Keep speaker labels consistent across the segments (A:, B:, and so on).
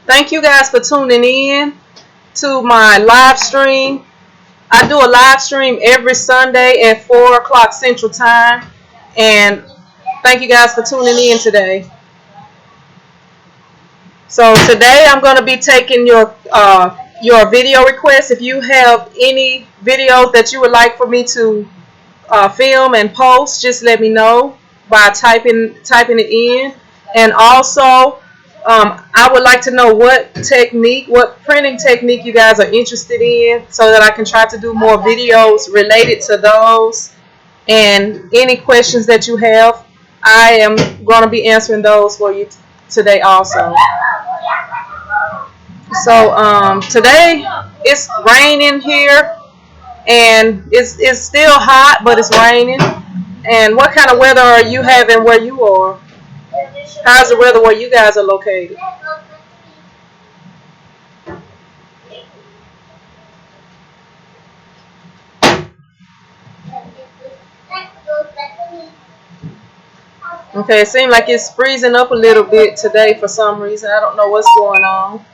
A: Thank you guys for tuning in to my live stream. I do a live stream every Sunday at 4 o'clock Central Time. And thank you guys for tuning in today. So today I'm going to be taking your video requests. If you have any videos that you would like for me to film and post, just let me know by typing it in. And also, I would like to know what printing technique you guys are interested in, so that I can try to do more videos related to those. And any questions that you have, I am going to be answering those for you today also. So today it's raining here, and it's still hot, but it's raining. And what kind of weather are you having where you are? How's the weather where you guys are located? Okay, it seems like it's freezing up a little bit today for some reason. I don't know what's going on.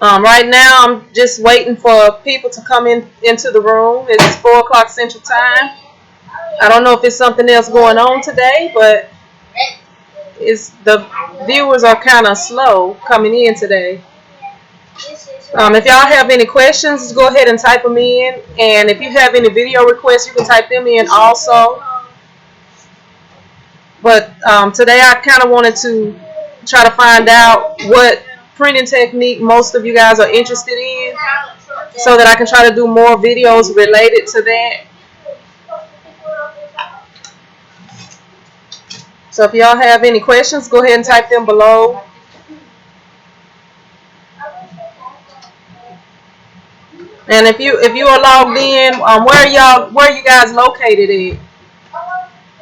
A: Right now, I'm just waiting for people to come into the room. It's 4 o'clock Central Time. I don't know if it's something else going on today, but the viewers are kind of slow coming in today. If y'all have any questions, just go ahead and type them in. And if you have any video requests, you can type them in also. But today I kind of wanted to try to find out what printing technique most of you guys are interested in, so that I can try to do more videos related to that. So if y'all have any questions, go ahead and type them below. And if you are logged in, where you guys located at?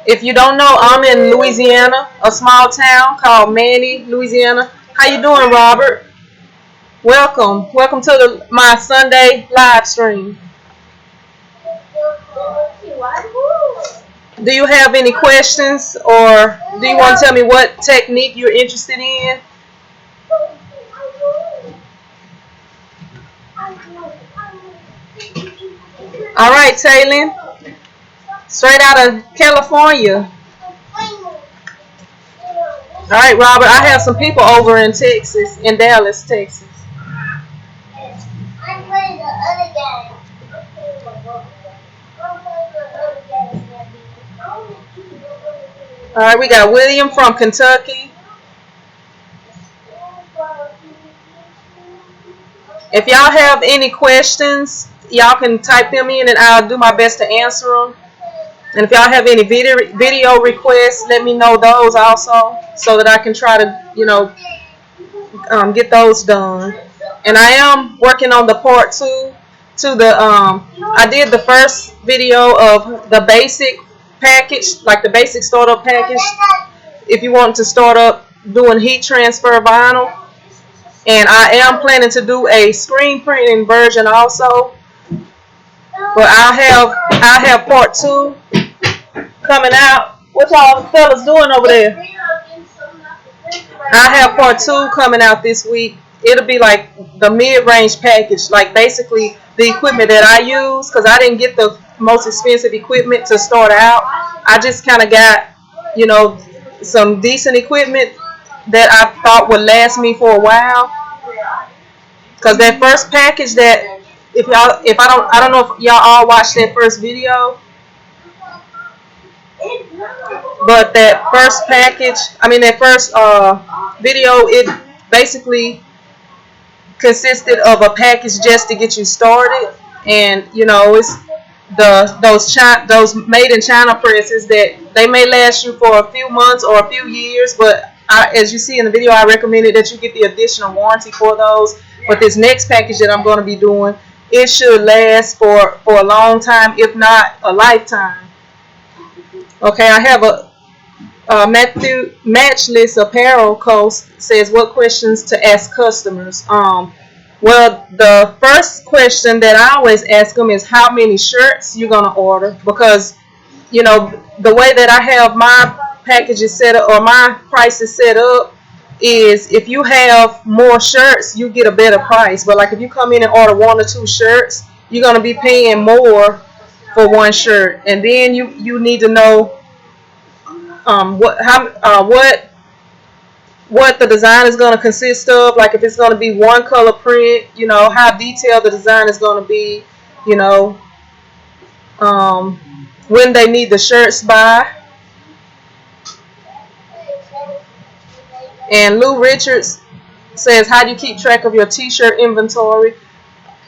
A: If you don't know, I'm in Louisiana, a small town called Manny, Louisiana. How you doing, Robert? Welcome to my Sunday live stream. Do you have any questions, or do you want to tell me what technique you're interested in? All right, Taylin, straight out of California. All right, Robert, I have some people over in Texas, in Dallas, Texas. All right, we got William from Kentucky. If y'all have any questions, y'all can type them in and I'll do my best to answer them. And if y'all have any video requests, let me know those also, so that I can try to, get those done. And I am working on the part 2 to the, I did the first video of the basic package, like the basic startup package, if you want to start up doing heat transfer vinyl. And I am planning to do a screen printing version also. But I'll have part 2 coming out. What y'all fellas doing over there? I have part 2 coming out this week. It'll be like the mid-range package, like basically the equipment that I use, because I didn't get the most expensive equipment to start out. I just kind of got, some decent equipment that I thought would last me for a while. Because that first package that, I don't know if y'all all watched that first video, but that first package, that first video, it basically consisted of a package just to get you started. And it's those made in China presses that they may last you for a few months or a few years, but as you see in the video, I recommended that you get the additional warranty for those. But this next package that I'm going to be doing, it should last for a long time, if not a lifetime. Okay, I have a Matchless Apparel Coast says, what questions to ask customers? Well, the first question that I always ask them is how many shirts you're gonna order, because the way that I have my packages set up or my prices set up is if you have more shirts, you get a better price. But like if you come in and order one or two shirts, you're gonna be paying more for one shirt, and then you need to know what the design is going to consist of. Like if it's going to be one color print, how detailed the design is going to be, you know, um, when they need the shirts by. And Lou Richards says, how do you keep track of your t-shirt inventory?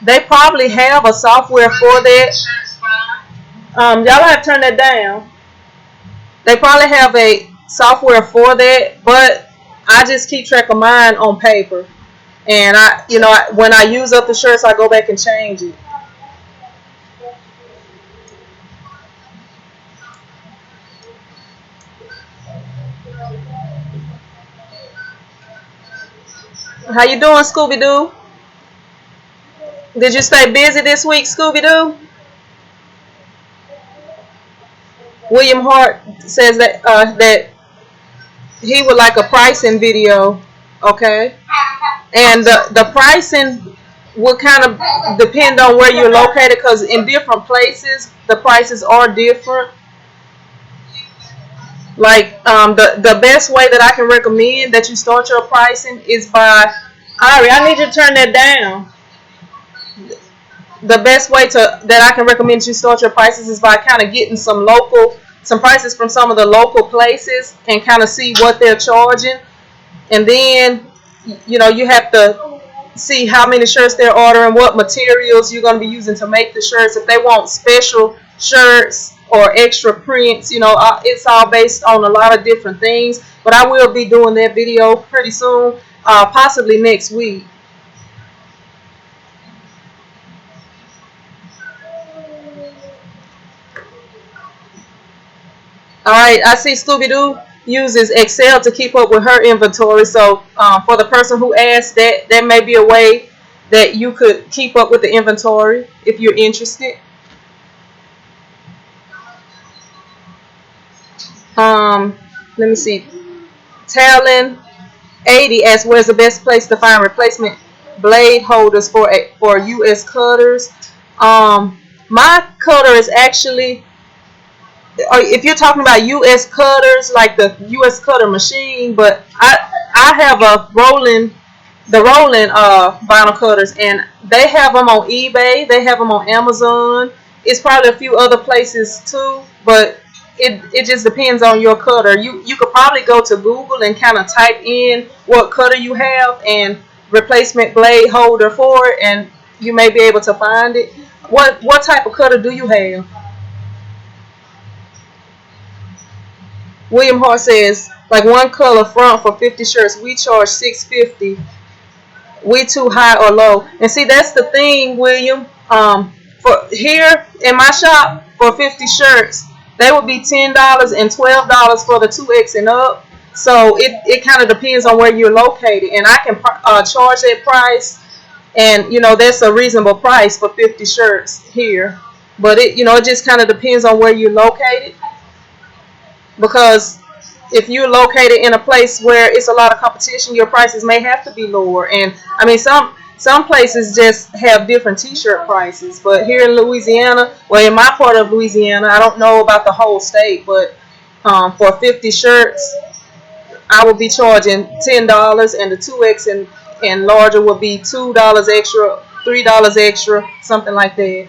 A: They probably have a software for that. Y'all have to turn that down. They probably have a software for that, but I just keep track of mine on paper. And when I use up the shirts, I go back and change it. How you doing, Scooby Doo? Did you stay busy this week, Scooby Doo? William Hart says that he would like a pricing video. Okay, and the pricing will kind of depend on where you're located, because in different places the prices are different. Like the best way that I can recommend that you start your pricing is by Ari. I need you to turn that down. The best way that I can recommend you start your prices is by kind of getting some prices from some of the local places and kind of see what they're charging, and then you have to see how many shirts they're ordering, what materials you're going to be using to make the shirts. If they want special shirts or extra prints, it's all based on a lot of different things. But I will be doing that video pretty soon, possibly next week. All right, I see Scooby Doo uses Excel to keep up with her inventory. So for the person who asked, that may be a way that you could keep up with the inventory if you're interested. Let me see. Talon 80 asks, where's the best place to find replacement blade holders for U.S. cutters? My cutter is actually, if you're talking about U.S. cutters, like the U.S. cutter machine, but I have the rolling vinyl cutters, and they have them on eBay, they have them on Amazon. It's probably a few other places too, but it just depends on your cutter. You could probably go to Google and kind of type in what cutter you have and replacement blade holder for it, and you may be able to find it. What type of cutter do you have? William Hart says, like one color front for 50 shirts, we charge $6.50. We too high or low? And see, that's the thing, William. For here in my shop, for 50 shirts, they would be $10 and $12 for the 2X and up. So it kind of depends on where you're located, and I can charge that price, and that's a reasonable price for 50 shirts here. But it just kind of depends on where you're located, because if you're located in a place where it's a lot of competition, your prices may have to be lower. And I mean, some places just have different t-shirt prices, but here in Louisiana, well, in my part of Louisiana, I don't know about the whole state, but for 50 shirts, I will be charging $10, and the 2X and larger will be $2 extra, $3 extra, something like that.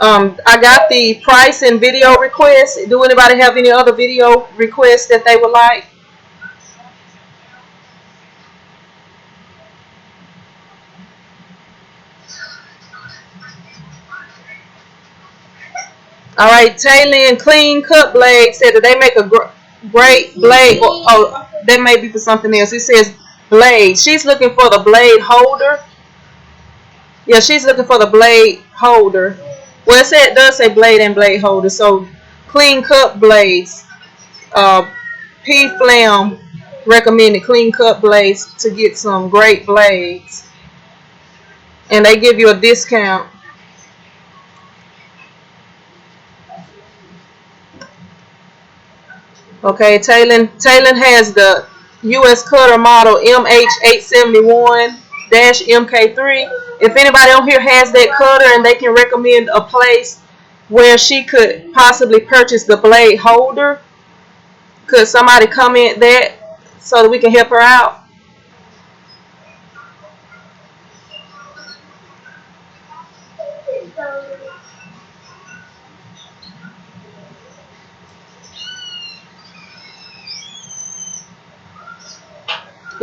A: I got the price and video requests. Do anybody have any other video requests that they would like? All right, Taylin Clean Cut Blade said that they make a great blade. Oh, that may be for something else. It says blade. She's looking for the blade holder. Yeah, she's looking for the blade holder. Well, it does say blade and blade holder. So, clean cut blades. P Flam recommended clean cut blades to get some great blades, and they give you a discount. Okay, Talon has the US Cutter model MH871-MK3. If anybody on here has that cutter and they can recommend a place where she could possibly purchase the blade holder, could somebody comment that so that we can help her out?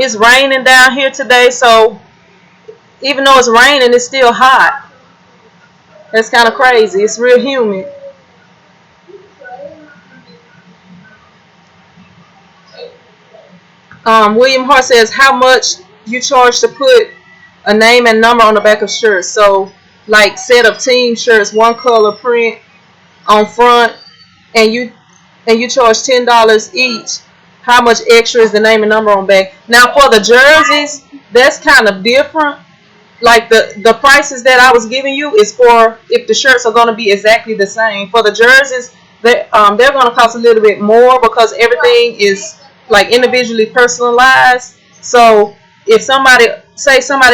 A: It's raining down here today, so even though it's raining, it's still hot. That's kind of crazy. It's real humid. William Hart says, how much you charge to put a name and number on the back of shirts? So, like set of team shirts, one color print on front, and you charge $10 each. How much extra is the name and number on back? Now for the jerseys, that's kind of different. Like the prices that I was giving you is for if the shirts are going to be exactly the same. For the jerseys, they're going to cost a little bit more because everything is like individually personalized. So if somebody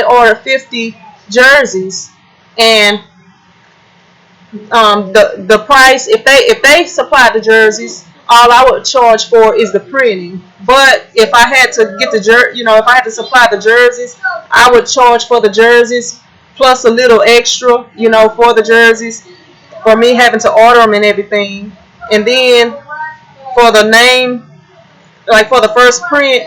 A: ordered 50 jerseys, and the price, if they supply the jerseys, all I would charge for is the printing. But if I had to get if I had to supply the jerseys, I would charge for the jerseys plus a little extra, for the jerseys, for me having to order them and everything. And then for the name, like for the first print,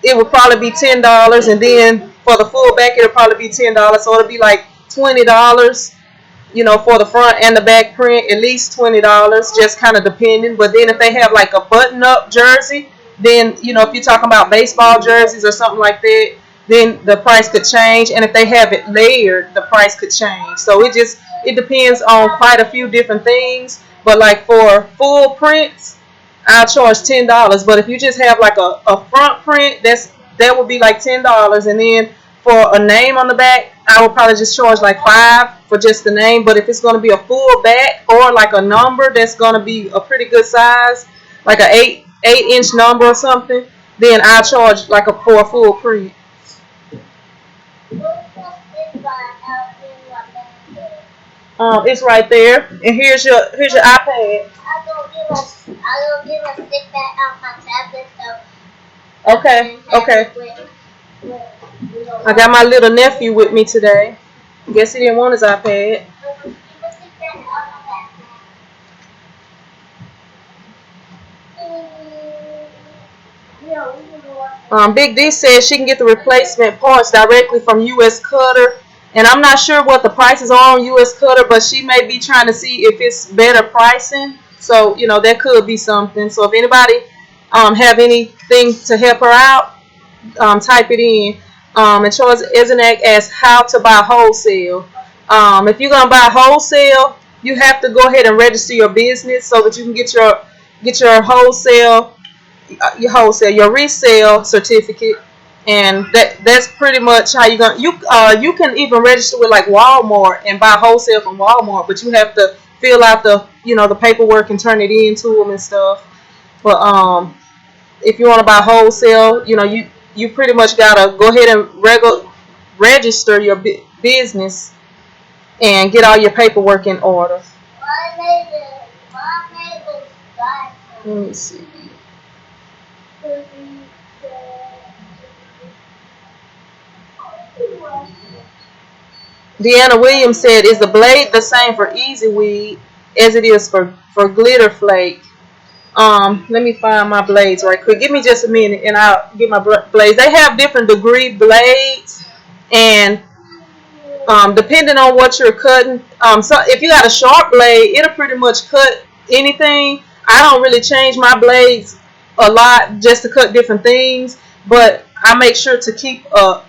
A: it would probably be $10, and then for the full back, it'll probably be $10. So it'll be like $20. For the front and the back print, at least $20, just kind of depending. But then if they have like a button-up jersey, then, if you're talking about baseball jerseys or something like that, then the price could change. And if they have it layered, the price could change. So it depends on quite a few different things. But like for full prints, I'll charge $10. But if you just have like a front print, that would be like $10. And then for a name on the back, I would probably just charge like $5 for just the name. But if it's going to be a full back or like a number that's going to be a pretty good size, like an 8-inch number or something, then I'll charge like for a full print. It's right there, and here's your iPad. I don't give a stick back on my tablet, so. Okay. I got my little nephew with me today. Guess he didn't want his iPad. Big D says she can get the replacement parts directly from US Cutter. And I'm not sure what the prices are on US Cutter, but she may be trying to see if it's better pricing. So, that could be something. So if anybody have anything to help her out, type it in. And Charles Ezenak asks how to buy wholesale. If you're gonna buy wholesale, you have to go ahead and register your business so that you can get your your resale certificate, and that's pretty much how you're gonna you can even register with like Walmart and buy wholesale from Walmart, but you have to fill out the the paperwork and turn it in to them and stuff. But if you want to buy wholesale, you pretty much gotta go ahead and register your business and get all your paperwork in order. Let me see. Deanna Williams said, "Is the blade the same for Easy Weed as it is for Glitter Flake?" Let me find my blades right quick. Give me just a minute, and I'll get my blades. They have different degree blades, and depending on what you're cutting, so if you got a sharp blade, it'll pretty much cut anything. I don't really change my blades a lot just to cut different things, but I make sure to keep a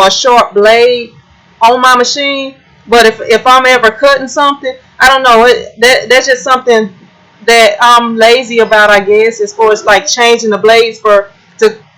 A: sharp blade on my machine. But if I'm ever cutting something, I don't know, that's just something that I'm lazy about, I guess, as far as like changing the blades to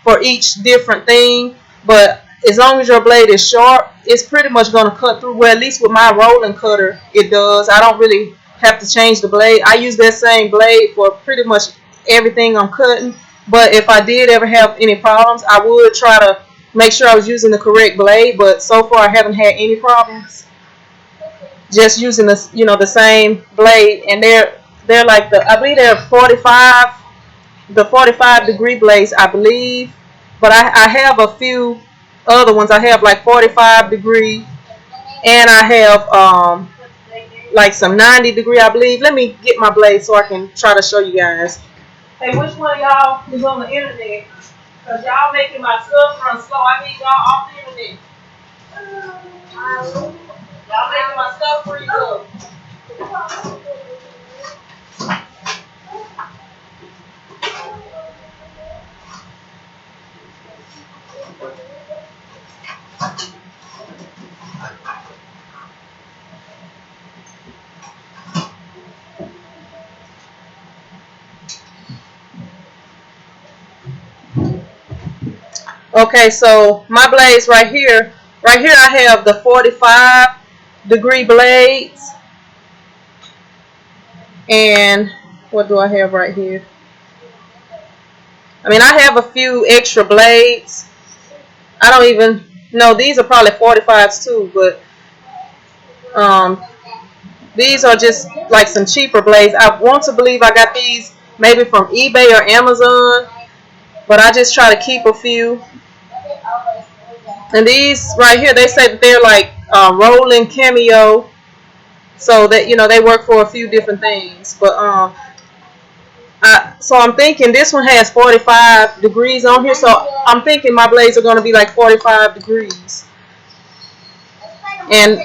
A: for each different thing. But as long as your blade is sharp, it's pretty much going to cut through. Well, at least with my rolling cutter, it does. I don't really have to change the blade. I use that same blade for pretty much everything I'm cutting. But if I did ever have any problems, I would try to make sure I was using the correct blade. But so far, I haven't had any problems. Just using the same blade, and they're like I believe they're 45, the 45-degree blades, I believe. But I have a few other ones. I have like 45-degree, and I have like some 90-degree, I believe. Let me get my blade so I can try to show you guys. Hey, which one of y'all is on the internet? Because y'all making my stuff run slow. I need y'all off the internet. Y'all making my stuff freeze up. Okay, so my blades right here I have the 45-degree blades, and what do I have right here? I mean, I have a few extra blades. I don't even know, these are probably 45s too, but these are just like some cheaper blades. I want to believe I got these maybe from eBay or Amazon, but I just try to keep a few. And these right here, they say that they're like rolling cameo, so that they work for a few different things. But so I'm thinking this one has 45 degrees on here, so I'm thinking my blades are going to be like 45 degrees. And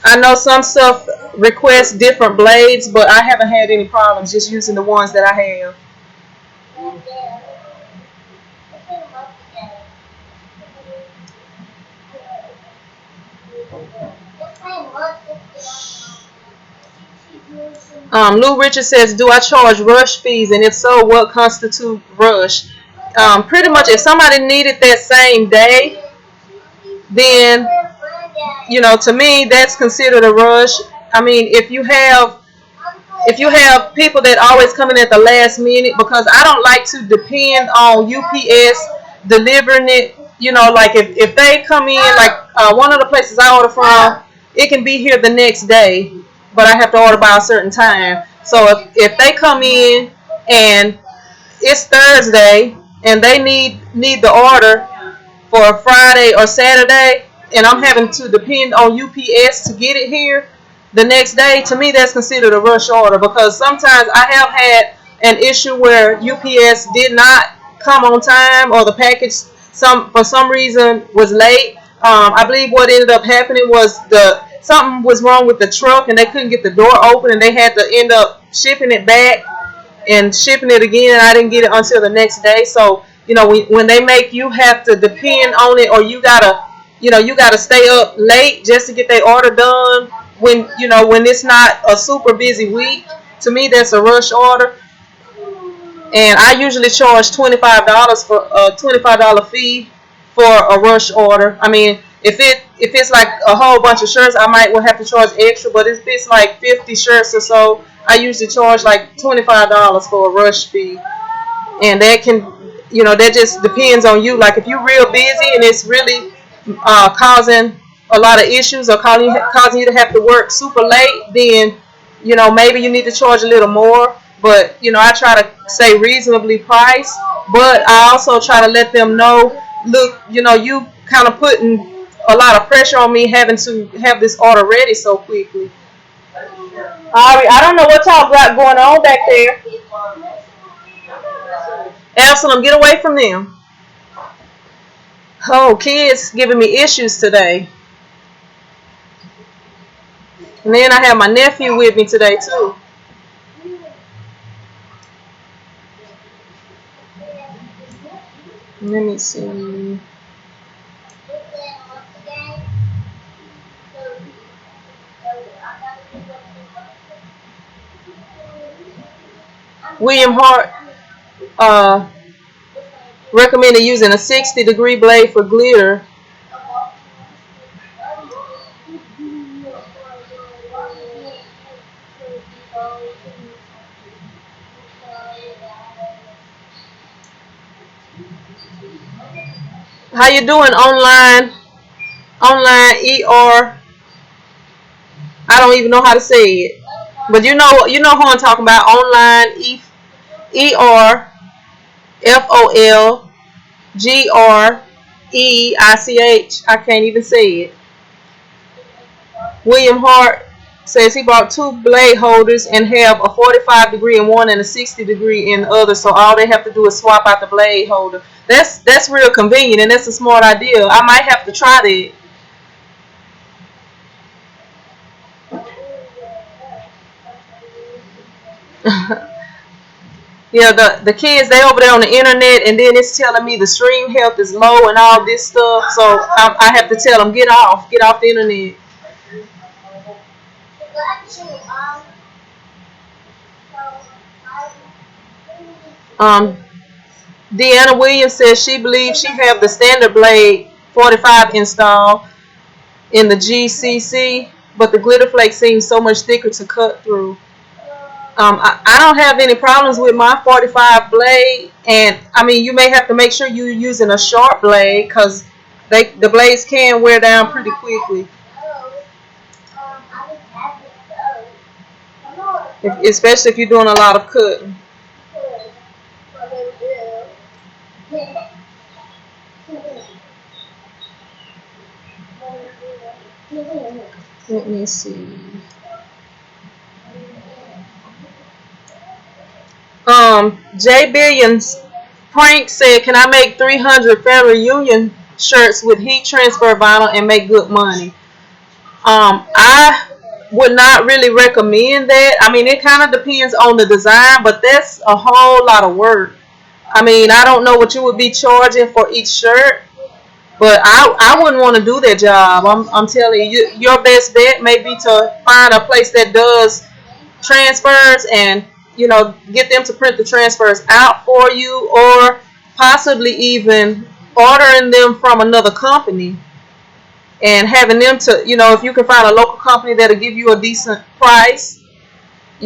A: I know some stuff requests different blades, but I haven't had any problems just using the ones that I have. Lou Richard says, do I charge rush fees? And if so, what constitute rush? Pretty much if somebody needed that same day, then, to me, that's considered a rush. I mean, if you have people that always come in at the last minute, because I don't like to depend on UPS delivering it. Like if they come in, like one of the places I order from, it can be here the next day, but I have to order by a certain time. So if they come in and it's Thursday and they need the order for Friday or Saturday, and I'm having to depend on UPS to get it here the next day, to me that's considered a rush order, because sometimes I have had an issue where UPS did not come on time, or the package for some reason was late. I believe what ended up happening was something was wrong with the truck and they couldn't get the door open, and they had to end up shipping it back and shipping it again, and I didn't get it until the next day. So when they make you have to depend on it, or you gotta stay up late just to get their order done when it's not a super busy week, to me that's a rush order. And I usually charge $25 for a $25 fee for a rush order. I mean, if it's like a whole bunch of shirts, I might will have to charge extra. But if it's like 50 shirts or so, I usually charge like $25 for a rush fee. And that that just depends on you. Like if you're real busy and it's really causing a lot of issues, or causing you to have to work super late, then maybe you need to charge a little more. But I try to stay reasonably priced, but I also try to let them know, look, you kind of putting a lot of pressure on me having to have this order ready so quickly. Ari, I don't know what y'all got going on back there. Absalom, get away from them. Oh, kids giving me issues today. And then I have my nephew with me today too. Let me see. William Hart, Recommended using a 60-degree blade for glitter. How you doing online? Online ER. I don't even know how to say it. But you know who I'm talking about. Online ER FOLGREICH. I can't even say it. William Hart says he bought two blade holders and have a 45-degree in one and a 60-degree in the other. So all they have to do is swap out the blade holder. That's real convenient and that's a smart idea. I might have to try that. Yeah, the kids, they over there on the internet, and then it's telling me the stream health is low and all this stuff. So I have to tell them get off the internet. Um, Deanna Williams says she believes she have the standard blade 45 installed in the GCC, but the glitter flake seems so much thicker to cut through. I don't have any problems with my 45 blade, and I mean you may have to make sure you're using a sharp blade because the blades can wear down pretty quickly, especially if you're doing a lot of cutting. Let me see. J Billions Prank said, "Can I make 300 family reunion shirts with heat transfer vinyl and make good money?" I would not really recommend that. I mean, it kind of depends on the design, but that's a whole lot of work. I mean, I don't know what you would be charging for each shirt, but I wouldn't want to do that job. I'm telling you, your best bet may be to find a place that does transfers and get them to print the transfers out for you, or possibly even ordering them from another company and having them to, if you can find a local company that'll give you a decent price,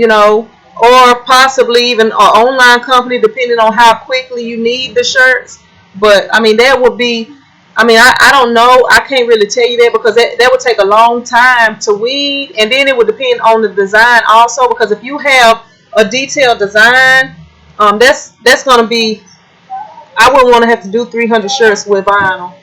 A: or possibly even an online company depending on how quickly you need the shirts. But I mean, that would be, I mean, I don't know. I can't really tell you that because that would take a long time to weed. And then it would depend on the design also, because if you have a detailed design, that's going to be, I wouldn't want to have to do 300 shirts with vinyl.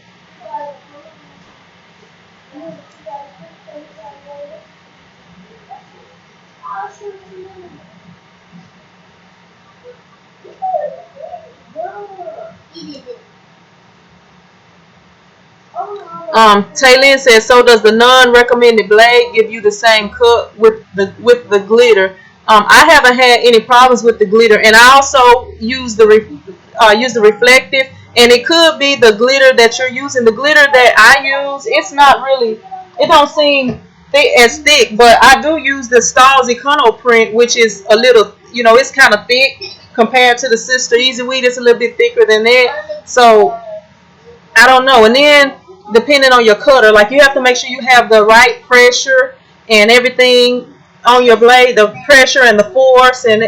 A: Taylin says, so does the non-recommended blade give you the same cut with the glitter? I haven't had any problems with the glitter, and I also use the reflective, and it could be the glitter that you're using. The glitter that I use, it's not really, it don't seem as thick, but I do use the Stahl's Econo print, which is a little, it's kind of thick compared to the Sister Easy Weed. It's a little bit thicker than that, so I don't know. And then depending on your cutter, like you have to make sure you have the right pressure and everything on your blade, the pressure and the force, and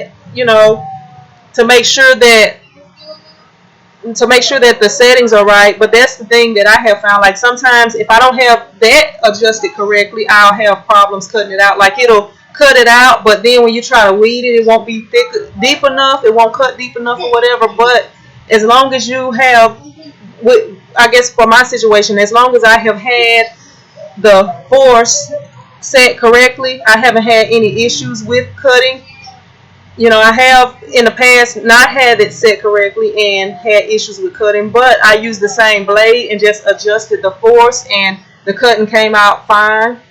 A: to make sure that the settings are right. But that's the thing that I have found. Like sometimes if I don't have that adjusted correctly, I'll have problems cutting it out. Like it'll cut it out, but then when you try to weed it, it won't be deep enough. It won't cut deep enough or whatever. But as long as you have, I guess for my situation, as long as I have had the force set correctly, I haven't had any issues with cutting. I have in the past not had it set correctly and had issues with cutting, but I used the same blade and just adjusted the force and the cutting came out fine.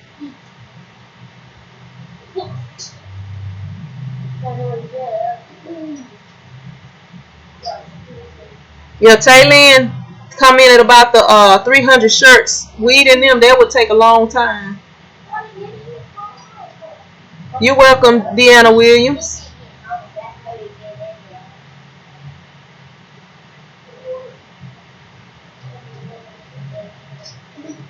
A: Taylin commented about the 300 shirts. Weeding them, that would take a long time. You're welcome, Deanna Williams.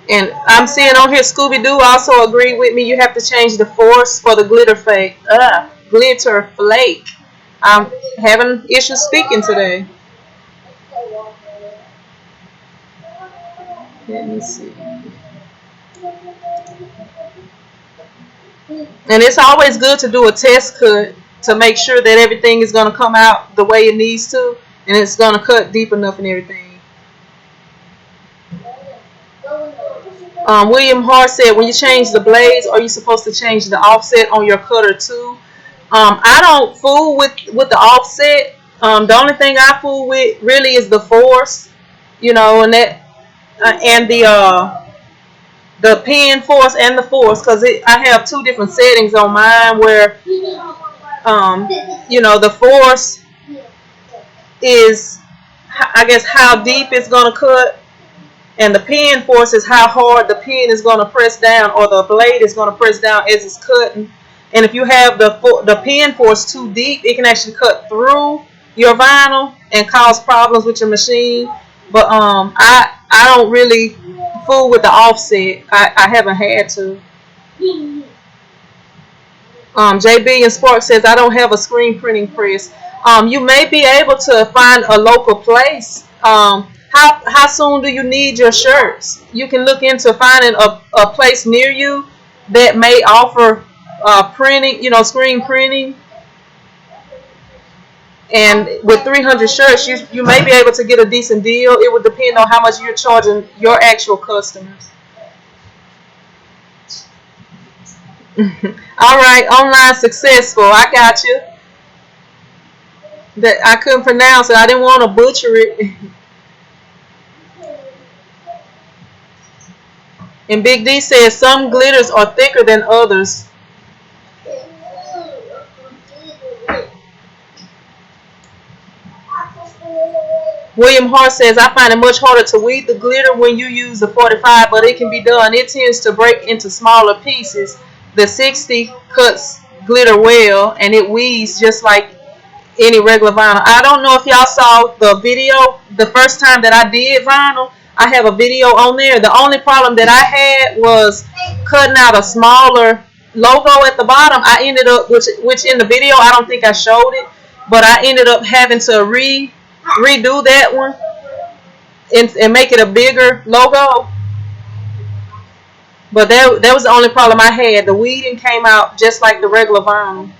A: And I'm seeing on here Scooby Doo also agreed with me. You have to change the force for the glitter flake. I'm having issues speaking today. Let me see. And it's always good to do a test cut to make sure that everything is going to come out the way it needs to, and it's going to cut deep enough and everything. William Hart said, when you change the blades, are you supposed to change the offset on your cutter too? I don't fool with the offset. The only thing I fool with really is the force, and that and the pin force and the force, because I have two different settings on mine where the force is, I guess, how deep it's gonna cut, and the pin force is how hard the pin is gonna press down, or the blade is gonna press down as it's cutting. And if you have the pin force too deep, it can actually cut through your vinyl and cause problems with your machine. But I don't really fool with the offset. I haven't had to. JB and Spark says, I don't have a screen printing press. You may be able to find a local place. How soon do you need your shirts? You can look into finding a place near you that may offer printing, screen printing. And with 300 shirts, you may be able to get a decent deal. It would depend on how much you're charging your actual customers. All right, online successful. I got you. That I couldn't pronounce it. I didn't want to butcher it. And Big D says some glitters are thicker than others. William Hart says, I find it much harder to weed the glitter when you use the 45, but it can be done. It tends to break into smaller pieces. The 60 cuts glitter well, and it weeds just like any regular vinyl. I don't know if y'all saw the video the first time that I did vinyl. I have a video on there. The only problem that I had was cutting out a smaller logo at the bottom. I ended up, which in the video I don't think I showed it, but I ended up having to redo that one and make it a bigger logo. But that was the only problem I had. The weeding came out just like the regular vinyl.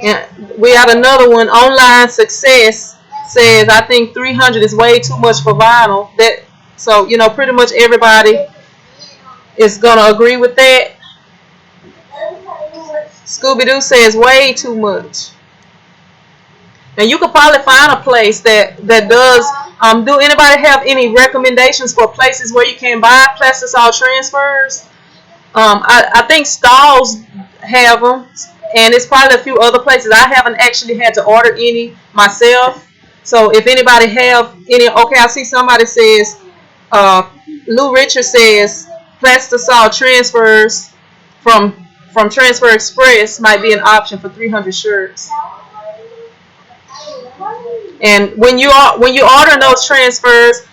A: And we got another one. Online Success says, I think 300 is way too much for vinyl. So pretty much everybody is gonna agree with that. Scooby Doo says way too much. And you could probably find a place that does. Do anybody have any recommendations for places where you can buy plastisol transfers? I think Stalls have them, and it's probably a few other places. I haven't actually had to order any myself. So if anybody have any, okay, I see somebody says, Lou Richard says plastisol transfers from Transfer Express might be an option for 300 shirts. And when you order those transfers,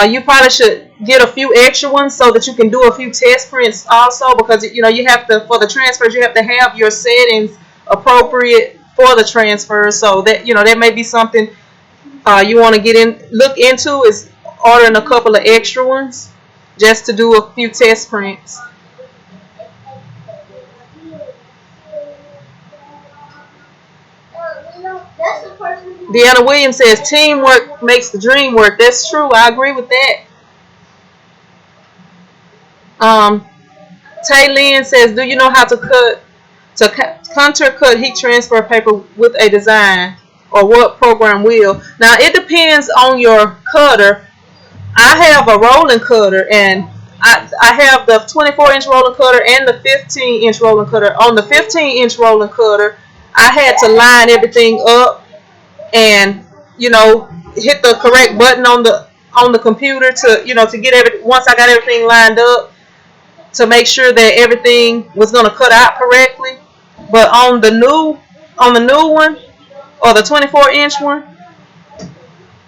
A: you probably should get a few extra ones so that you can do a few test prints also, because you have to, for the transfers, you have to have your settings appropriate for the transfers. So that that may be something you want to look into, is ordering a couple of extra ones just to do a few test prints. Deanna Williams says, teamwork makes the dream work. That's true. I agree with that. Tay Lynn says, do you know how to contour cut heat transfer paper with a design, or what program will? Now, it depends on your cutter. I have a rolling cutter, and I have the 24-inch rolling cutter and the 15-inch rolling cutter. On the 15-inch rolling cutter, I had to line everything up and hit the correct button on the computer to get once I got everything lined up, to make sure that everything was going to cut out correctly. But on the new one, or the 24-inch one,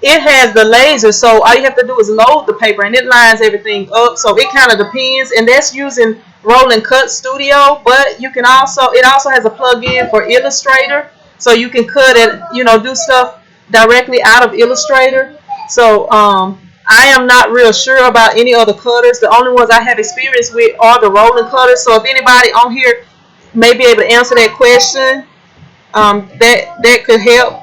A: it has the laser, so all you have to do is load the paper and it lines everything up. So it kind of depends, and that's using Roll and Cut Studio. But you can also, it also has a plug-in for Illustrator, so you can cut it, do stuff directly out of Illustrator. So I am not real sure about any other cutters. The only ones I have experience with are the rolling cutters. So if anybody on here may be able to answer that question, that could help.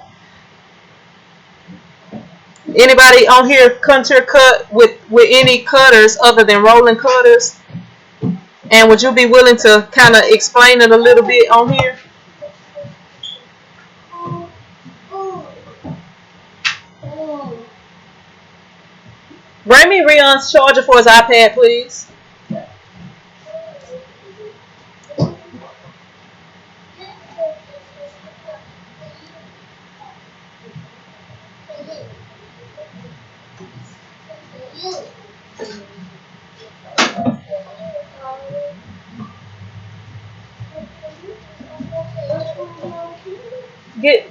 A: Anybody on here country cut with any cutters other than rolling cutters? And would you be willing to kind of explain it a little bit on here? Bring me Rion's charger for his iPad, please.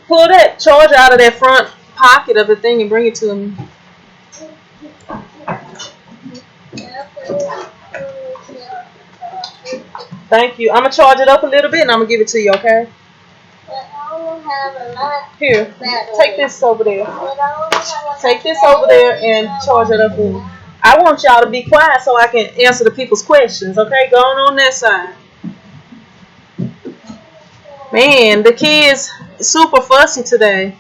A: Pull that charger out of that front pocket of the thing and bring it to me. Thank you. I'm gonna charge it up a little bit and I'm gonna give it to you, okay? Here, take this over there. Take this over there and charge it up. I want y'all to be quiet so I can answer the people's questions, okay? Go on that side. Man, the kids super fussy today.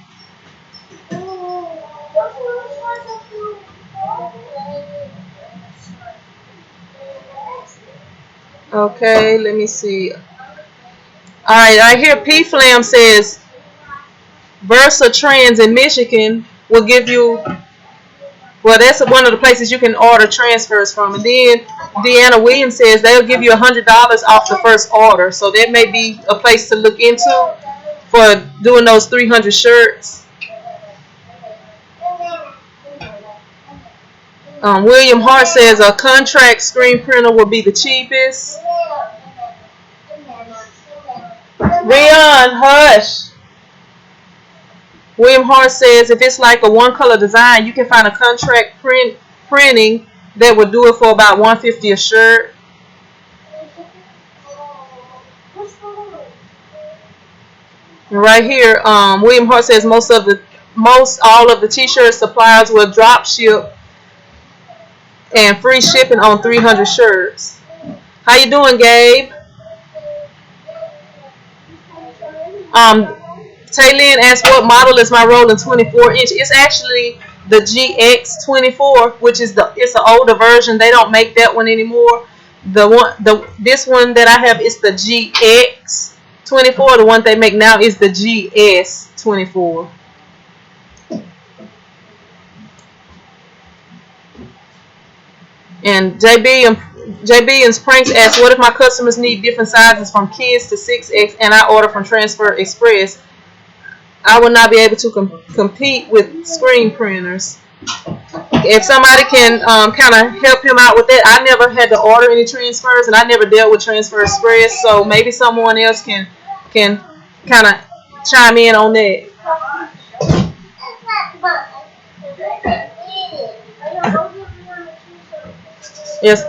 A: Okay, let me see. Alright, I hear P Flam says Versa Trans in Michigan will give you, well, that's one of the places you can order transfers from. And then Deanna Williams says they'll give you $100 off the first order. So that may be a place to look into for doing those 300 shirts. William Hart says a contract screen printer will be the cheapest. Rion, hush. William Hart says if it's like a one color design, you can find a contract printing that would do it for about $150 a shirt. And right here, William Hart says most all of the t-shirt suppliers will drop ship and free shipping on 300 shirts. How you doing, Gabe? Taylin asked what model is my Roland 24-inch. It's actually the GX24, which is it's an older version. They don't make that one anymore. This one that I have is the GX24. The one they make now is the GS24. And JB and Pranks asked, what if my customers need different sizes from kids to 6X and I order from Transfer Express? I will not be able to compete with screen printers. If somebody can kind of help him out with that, I never had to order any transfers and I never dealt with Transfer Express, so maybe someone else can kind of chime in on that. Yes,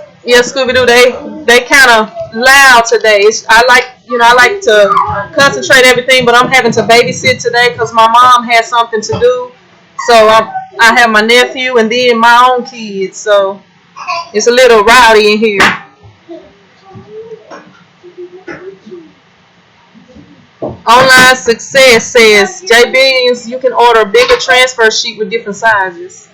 A: Scooby-Doo. They kind of loud today. I like to concentrate everything, but I'm having to babysit today because my mom has something to do. So I have my nephew and then my own kids. So it's a little rowdy in here. Online Success says, JB, you can order a bigger transfer sheet with different sizes.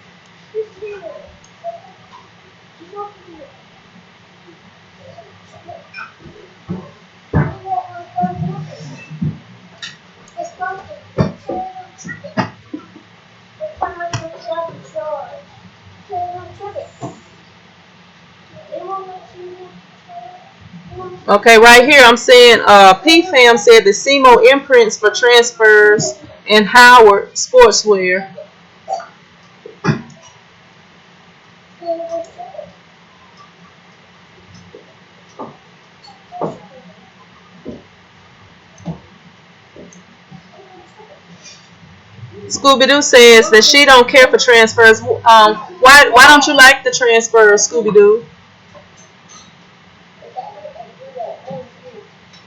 A: Okay, right here I'm saying PFAM said the SEMO imprints for transfers and Howard Sportswear. Scooby Doo says that she don't care for transfers. Why don't you like the transfers, Scooby Doo?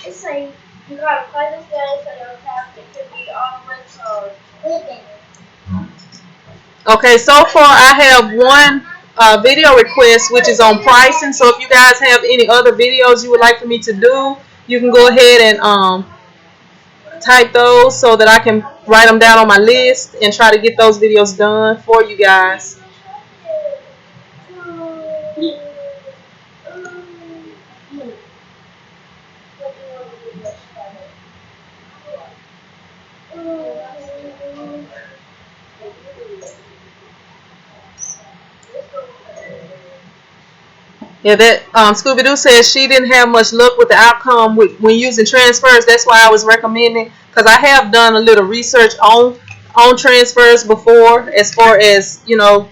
A: It's like you gotta play this game, so you have to be always living. Okay, so far I have one video request, which is on pricing. So if you guys have any other videos you would like for me to do, you can go ahead and type those so that I can write them down on my list and try to get those videos done for you guys. Yeah, that Scooby Doo says she didn't have much luck with the outcome when using transfers. That's why I was recommending, because I have done a little research on transfers before, as far as the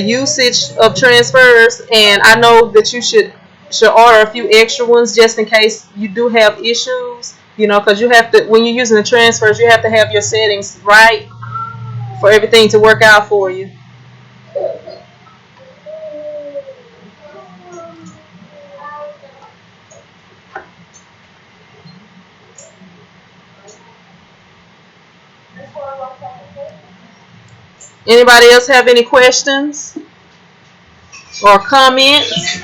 A: usage of transfers, and I know that you should order a few extra ones just in case you do have issues. Because you have to, when you're using the transfers, you have to have your settings right for everything to work out for you. Anybody else have any questions or comments?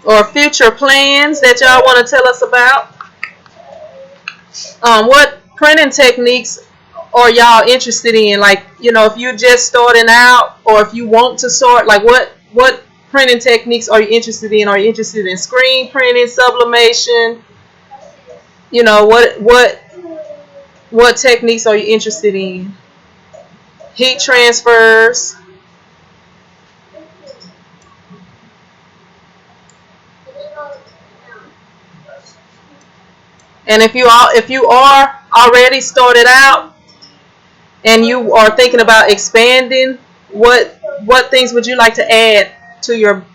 A: Or future plans that y'all want to tell us about? What printing techniques are y'all interested in? Like, if you're just starting out, or if you want to start, like what printing techniques are you interested in? Are you interested in screen printing, sublimation? What techniques are you interested in? Heat transfers. And if you are already started out and you are thinking about expanding, what things would you like to add to your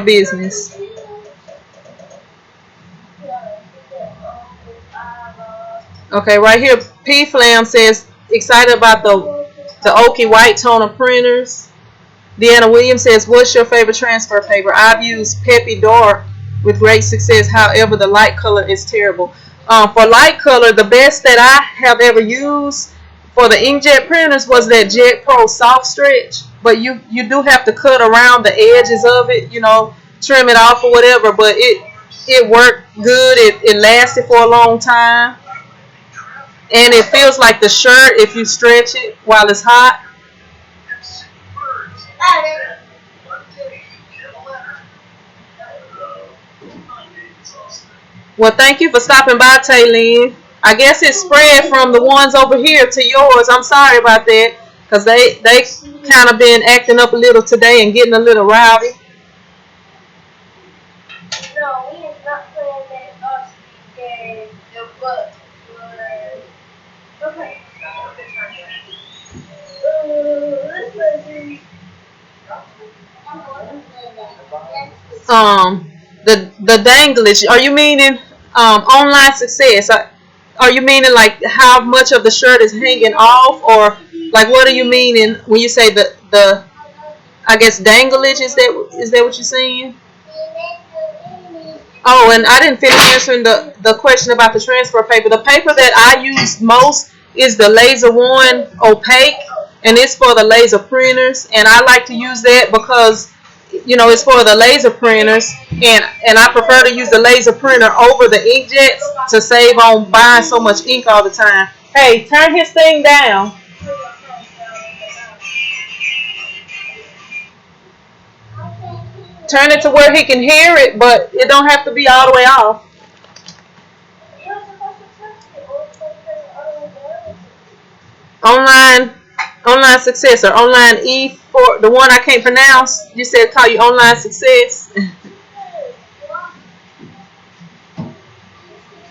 A: business? Okay, right here, P Flam says excited about the Oki white toner printers. Deanna Williams says, what's your favorite transfer paper? I've used Peppy Dark with great success. However, the light color is terrible. For light color, the best that I have ever used for the inkjet printers was that Jet Pro Soft Stretch. But you do have to cut around the edges of it, trim it off or whatever. But it worked good. It lasted for a long time. And it feels like the shirt if you stretch it while it's hot. Well, thank you for stopping by, Taylene. I guess it spread from the ones over here to yours. I'm sorry about that, because they kind of been acting up a little today and getting a little rowdy. No, we is not playing that off-speed game. But okay. The danglage. Are you meaning online success? Are you meaning like how much of the shirt is hanging off, or like what are you meaning when you say the I guess danglage? Is that what you're saying? Oh, and I didn't finish answering the question about the transfer paper. The paper that I use most is the Laser One Opaque, and it's for the laser printers. And I like to use that because it's for the laser printers, and I prefer to use the laser printer over the inkjets to save on buying so much ink all the time. Hey, turn his thing down. Turn it to where he can hear it, but it don't have to be all the way off. Online success, or online E4, the one I can't pronounce. You said call you online success.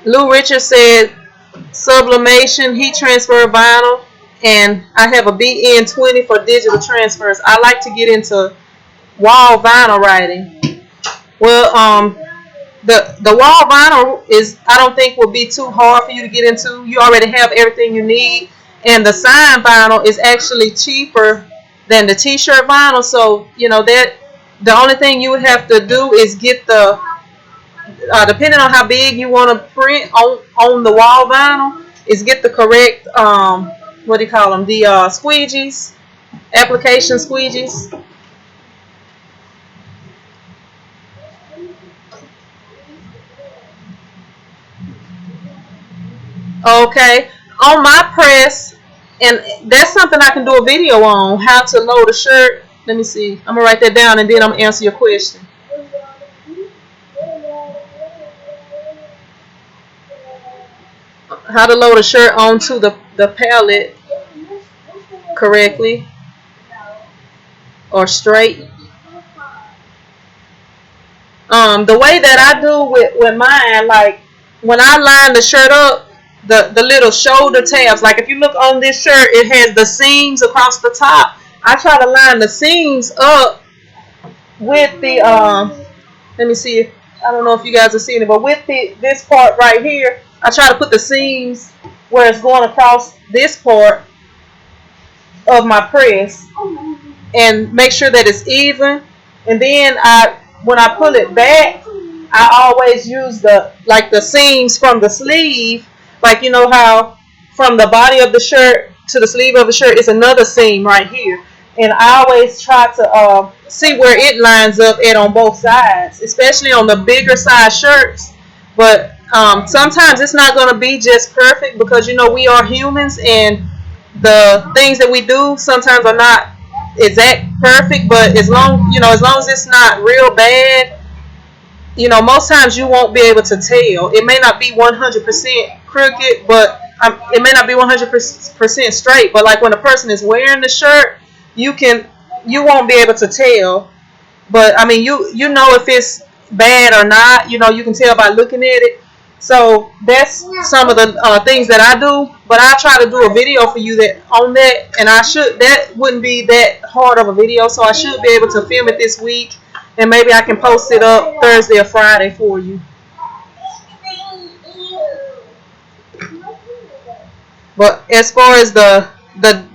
A: Lou Richards said sublimation, heat transfer vinyl, and I have a BN20 for digital transfers. I like to get into wall vinyl writing. Well, The wall vinyl is, I don't think, will be too hard for you to get into. You already have everything you need, and the sign vinyl is actually cheaper than the t-shirt vinyl. So that the only thing you would have to do is get the depending on how big you want to print on the wall vinyl, is get the correct what do you call them, the squeegees, application squeegees. Okay, on my press, and that's something I can do a video on, how to load a shirt. Let me see. I'm gonna write that down and then I'm gonna answer your question. How to load a shirt onto the pallet correctly or straight. The way that I do with mine, like when I line the shirt up, the little shoulder tabs, like if you look on this shirt, it has the seams across the top. I try to line the seams up with the let me see if, I don't know if you guys are seeing it, but with this part right here, I try to put the seams where it's going across this part of my press and make sure that it's even. And then when I pull it back, I always use the seams from the sleeve, like how from the body of the shirt to the sleeve of the shirt is another seam right here. And I always try to see where it lines up at on both sides, especially on the bigger size shirts. But sometimes it's not going to be just perfect because we are humans, and the things that we do sometimes are not exact perfect. But as long as it's not real bad, most times you won't be able to tell. It may not be 100% crooked, but it may not be 100% straight. But like when a person is wearing the shirt, you won't be able to tell. But I mean, you know if it's bad or not. You can tell by looking at it. So that's some of the things that I do. But I try to do a video for you on that, and that wouldn't be that hard of a video. So I should be able to film it this week, and maybe I can post it up Thursday or Friday for you. But as far as the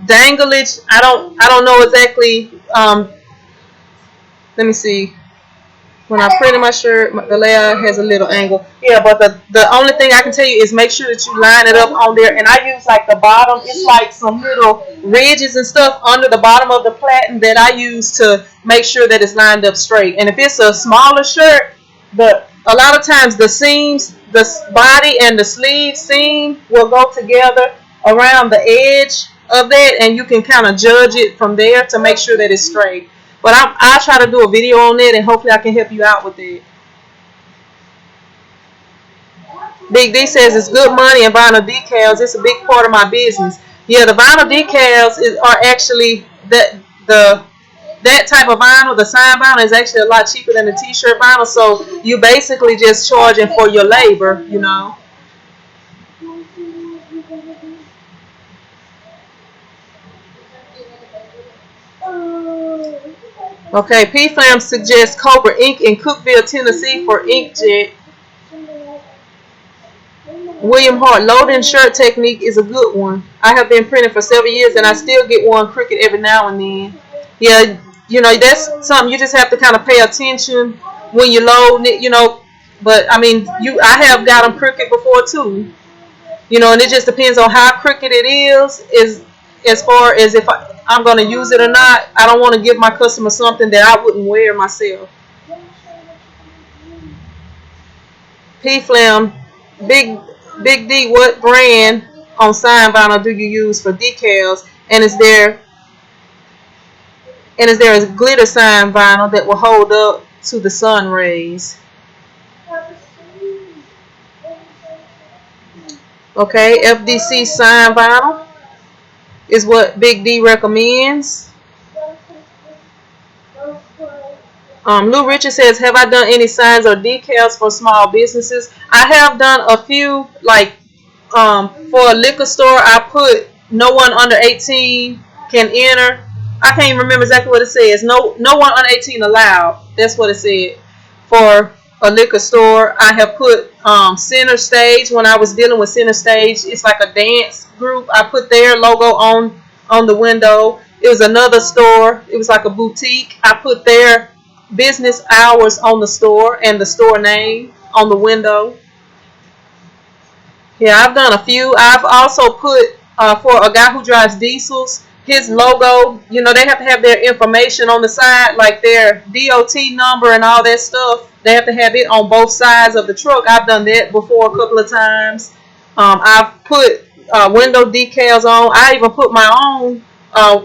A: danglage, I don't know exactly. Let me see. When I printed my shirt, the layout has a little angle. Yeah, but the only thing I can tell you is make sure that you line it up on there. And I use like the bottom. It's like some little ridges and stuff under the bottom of the platen that I use to make sure that it's lined up straight. And if it's a smaller shirt, a lot of times the seams, the body and the sleeve seam will go together around the edge of that, and you can kind of judge it from there to make sure that it's straight. But I'll try to do a video on it, and hopefully I can help you out with it. Big D says it's good money in vinyl decals. It's a big part of my business. Yeah, the vinyl decals are actually that type of vinyl. The sign vinyl is actually a lot cheaper than the t-shirt vinyl. So you basically just charging for your labor, Okay, P-Flam suggests Cobra Ink in Cookeville, Tennessee for inkjet. William Hart, loading shirt technique is a good one. I have been printing for several years and I still get one crooked every now and then. Yeah, that's something you just have to kind of pay attention when you load it, But I mean, I have got them crooked before too. And it just depends on how crooked it is as far as if I'm going to use it or not. I don't want to give my customer something that I wouldn't wear myself. P-Flam, Big D, what brand on sign vinyl do you use for decals? And is there a glitter sign vinyl that will hold up to the sun rays? Okay, FDC sign vinyl is what Big D recommends. Lou Richard says, have I done any signs or decals for small businesses? I have done a few, like for a liquor store, I put no one under 18 can enter. I can't even remember exactly what it says. No one under 18 allowed. That's what it said. For a liquor store. I have put Center Stage when I was dealing with Center Stage. It's like a dance group. I put their logo on the window. It was another store. It was like a boutique. I put their business hours on the store and the store name on the window. Yeah, I've done a few. I've also put for a guy who drives diesels, his logo, they have to have their information on the side, like their DOT number and all that stuff. They have to have it on both sides of the truck. I've done that before a couple of times. I've put window decals on. I even put my own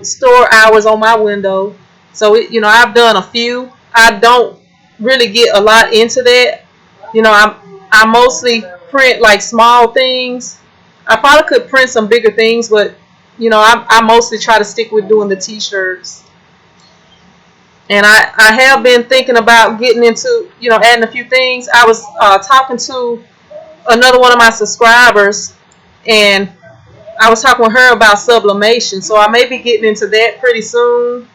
A: store hours on my window. So, I've done a few. I don't really get a lot into that. I mostly print like small things. I probably could print some bigger things, but I mostly try to stick with doing the t-shirts. And I have been thinking about getting into, adding a few things. I was talking to another one of my subscribers, and I was talking with her about sublimation. So I may be getting into that pretty soon.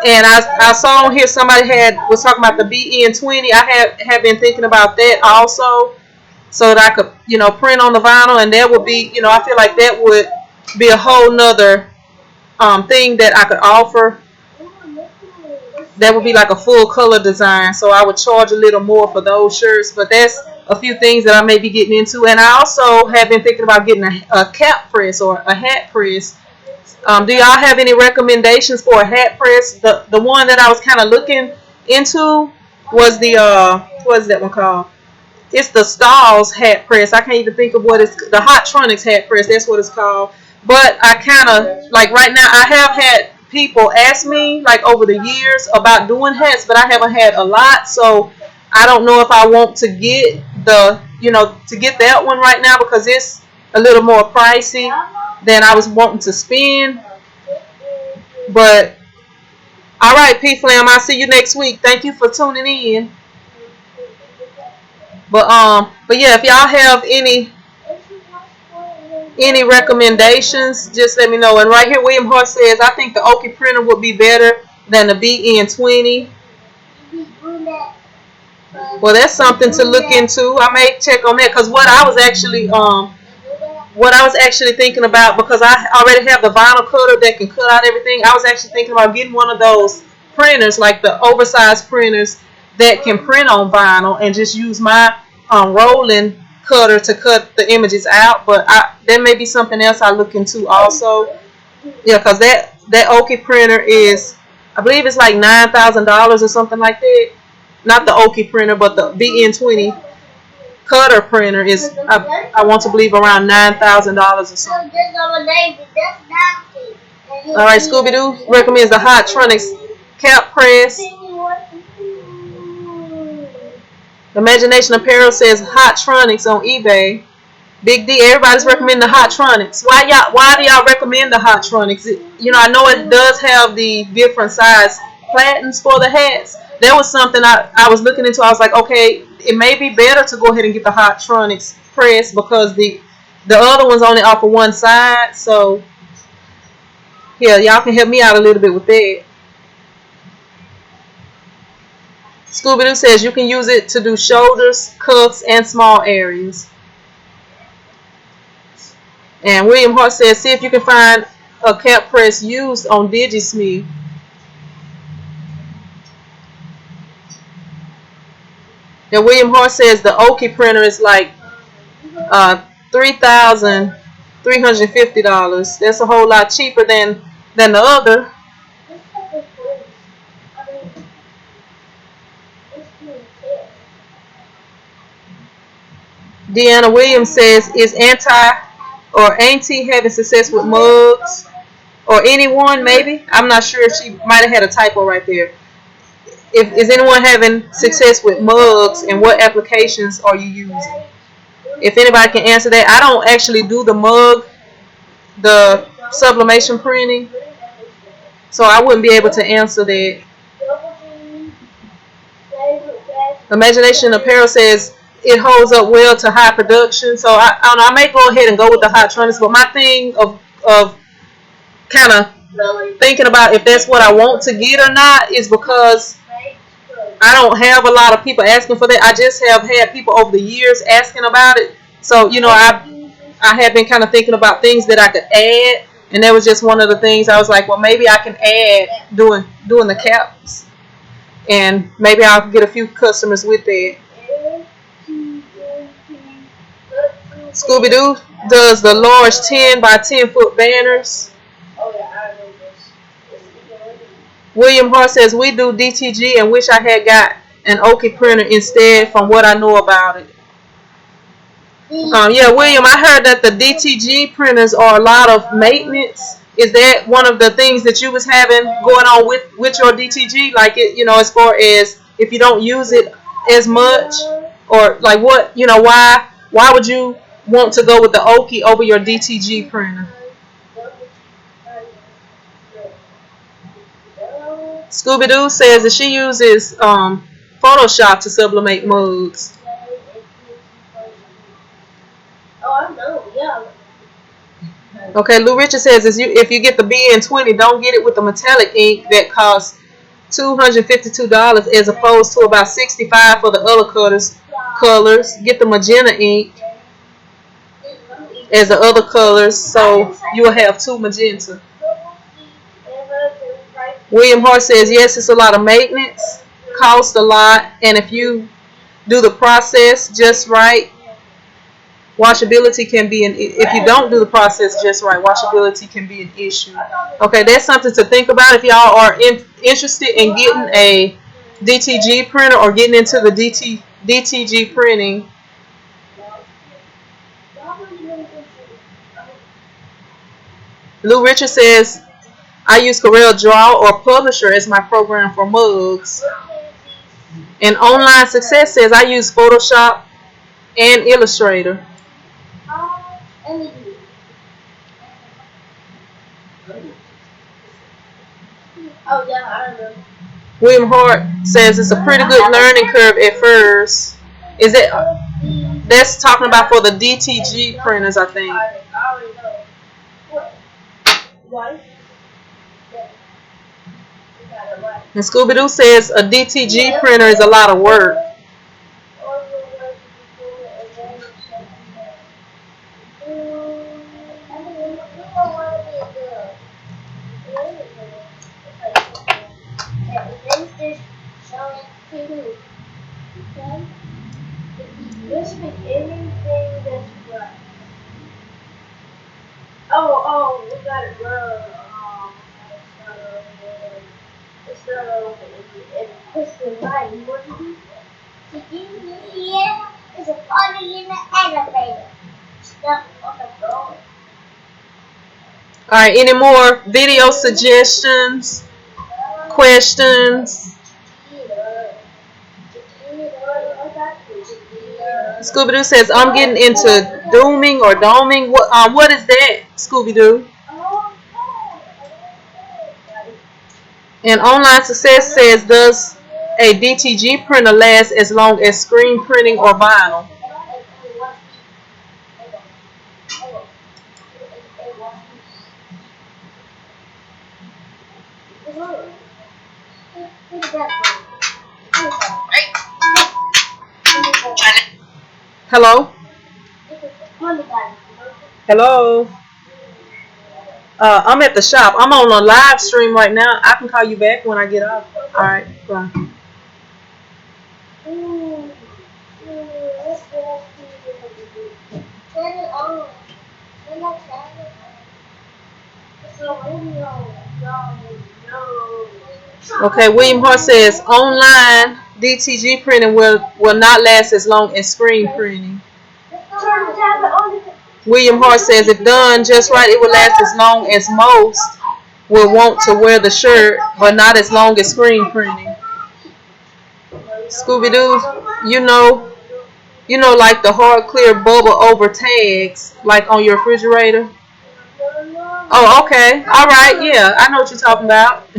A: And I saw on here somebody was talking about the BN20. I have been thinking about that also, so that I could, print on the vinyl, and that would be, I feel like that would be a whole nother thing that I could offer. That would be like a full color design, so I would charge a little more for those shirts. But that's a few things that I may be getting into. And I also have been thinking about getting a cap press or a hat press. Do y'all have any recommendations for a hat press? The one that I was kind of looking into was the what is that one called? It's the Stahls hat press. I can't even think of what it's, the Hottronics hat press. That's what it's called. But I kind of, like right now, I have had people ask me like over the years about doing hats, but I haven't had a lot. So I don't know if I want to get to get that one right now, because it's a little more pricey than I was wanting to spend. But all right, P Flam, I'll see you next week. Thank you for tuning in. But yeah, if y'all have any recommendations, just let me know. And right here, William Hart says, I think the Oki printer would be better than the BN20. Well, that's something to look into. I may check on that, because what I was actually thinking about, because I already have the vinyl cutter that can cut out everything, I was actually thinking about getting one of those printers, like the oversized printers that can print on vinyl, and just use my rolling cutter to cut the images out. But there may be something else I look into also. Yeah, because that Oki printer is, I believe it's like $9,000 or something like that. Not the Oki printer, but the BN20 cutter printer is, I want to believe, around $9,000 or something. All right, Scooby Doo recommends the Hottronics cap press. Imagination Apparel says Hottronics on eBay. Big D, everybody's recommending the Hottronics. Why do y'all recommend the Hottronics? I know it does have the different size platens for the hats. That was something I was looking into. I was like, okay, it may be better to go ahead and get the Hottronics press, because the other ones only offer one side. So yeah, y'all can help me out a little bit with that. Scooby-Doo says you can use it to do shoulders, cuffs, and small areas. And William Hart says, see if you can find a cap press used on Digismith. And William Hart says the Oki printer is like $3,350. That's a whole lot cheaper than the other. Deanna Williams says, is Auntie having success with mugs? Or anyone, maybe? I'm not sure. She might have had a typo right there. Is anyone having success with mugs, and what applications are you using? If anybody can answer that. I don't actually do the sublimation printing, so I wouldn't be able to answer that. Imagination Apparel says it holds up well to high production. So I may go ahead and go with the Hottronics, but my thing of kind of thinking about if that's what I want to get or not is because I don't have a lot of people asking for that. I just have had people over the years asking about it. So, I have been kind of thinking about things that I could add, and that was just one of the things. I was like, well, maybe I can add doing the caps, and maybe I'll get a few customers with that. Scooby Doo does the large 10 by 10 foot banners. William Hart says we do DTG and wish I had got an Oki printer instead from what I know about it. Yeah, William, I heard that the DTG printers are a lot of maintenance. Is that one of the things that you was having going on with your DTG? Like as far as if you don't use it as much, or like what, why would you want to go with the Oki over your DTG printer? Scooby Doo says that she uses Photoshop to sublimate mugs. Okay, Lou Richard says if you get the BN20, don't get it with the metallic ink that costs $252 as opposed to about $65 for the other colors. Get the magenta ink as the other colors, so you will have two magenta. William Hart says yes, it's a lot of maintenance, costs a lot, and if you do the process just right, washability can be if you don't do the process just right, washability can be an issue. Okay, that's something to think about if y'all are interested in getting a DTG printer or getting into the DTG printing. Lou Richard says I use Corel Draw or Publisher as my program for mugs. And Online Success says I use Photoshop and Illustrator. William Hart says it's a pretty good learning curve at first. Is it? That's talking about for the DTG printers, I think. And Scooby Doo says a DTG printer is a lot of work. Alright, any more video suggestions, questions? Scooby Doo says I'm getting into dooming or doming. What is that, Scooby Doo? And Online Success says does a DTG printer last as long as screen printing or vinyl? Hello? Hello? I'm at the shop. I'm on a live stream right now. I can call you back when I get off. Alright, bye. Okay, William Hart says online DTG printing will not last as long as screen printing. William Hart says if done just right, it will last as long as most will want to wear the shirt, but not as long as screen printing. Scooby Doo, you know, like the hard clear bubble over tags, like on your refrigerator. Oh, okay, all right, yeah, I know what you're talking about.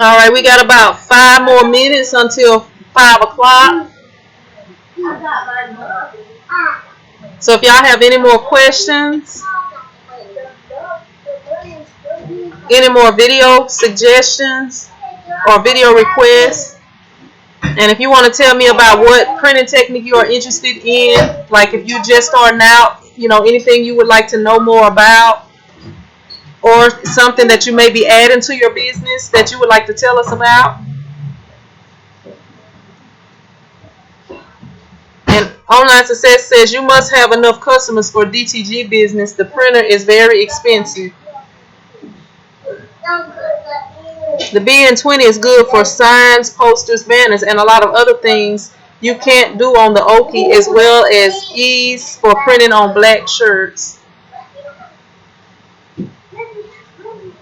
A: All right, we got about 5 more minutes until 5 o'clock. So if y'all have any more questions, any more video suggestions or video requests, and if you want to tell me about what printing technique you are interested in, like if you just starting out, anything you would like to know more about, or something that you may be adding to your business that you would like to tell us about. And Online Success says you must have enough customers for DTG business. The printer is very expensive. The BN20 is good for signs, posters, banners, and a lot of other things you can't do on the Oki, as well as ease for printing on black shirts.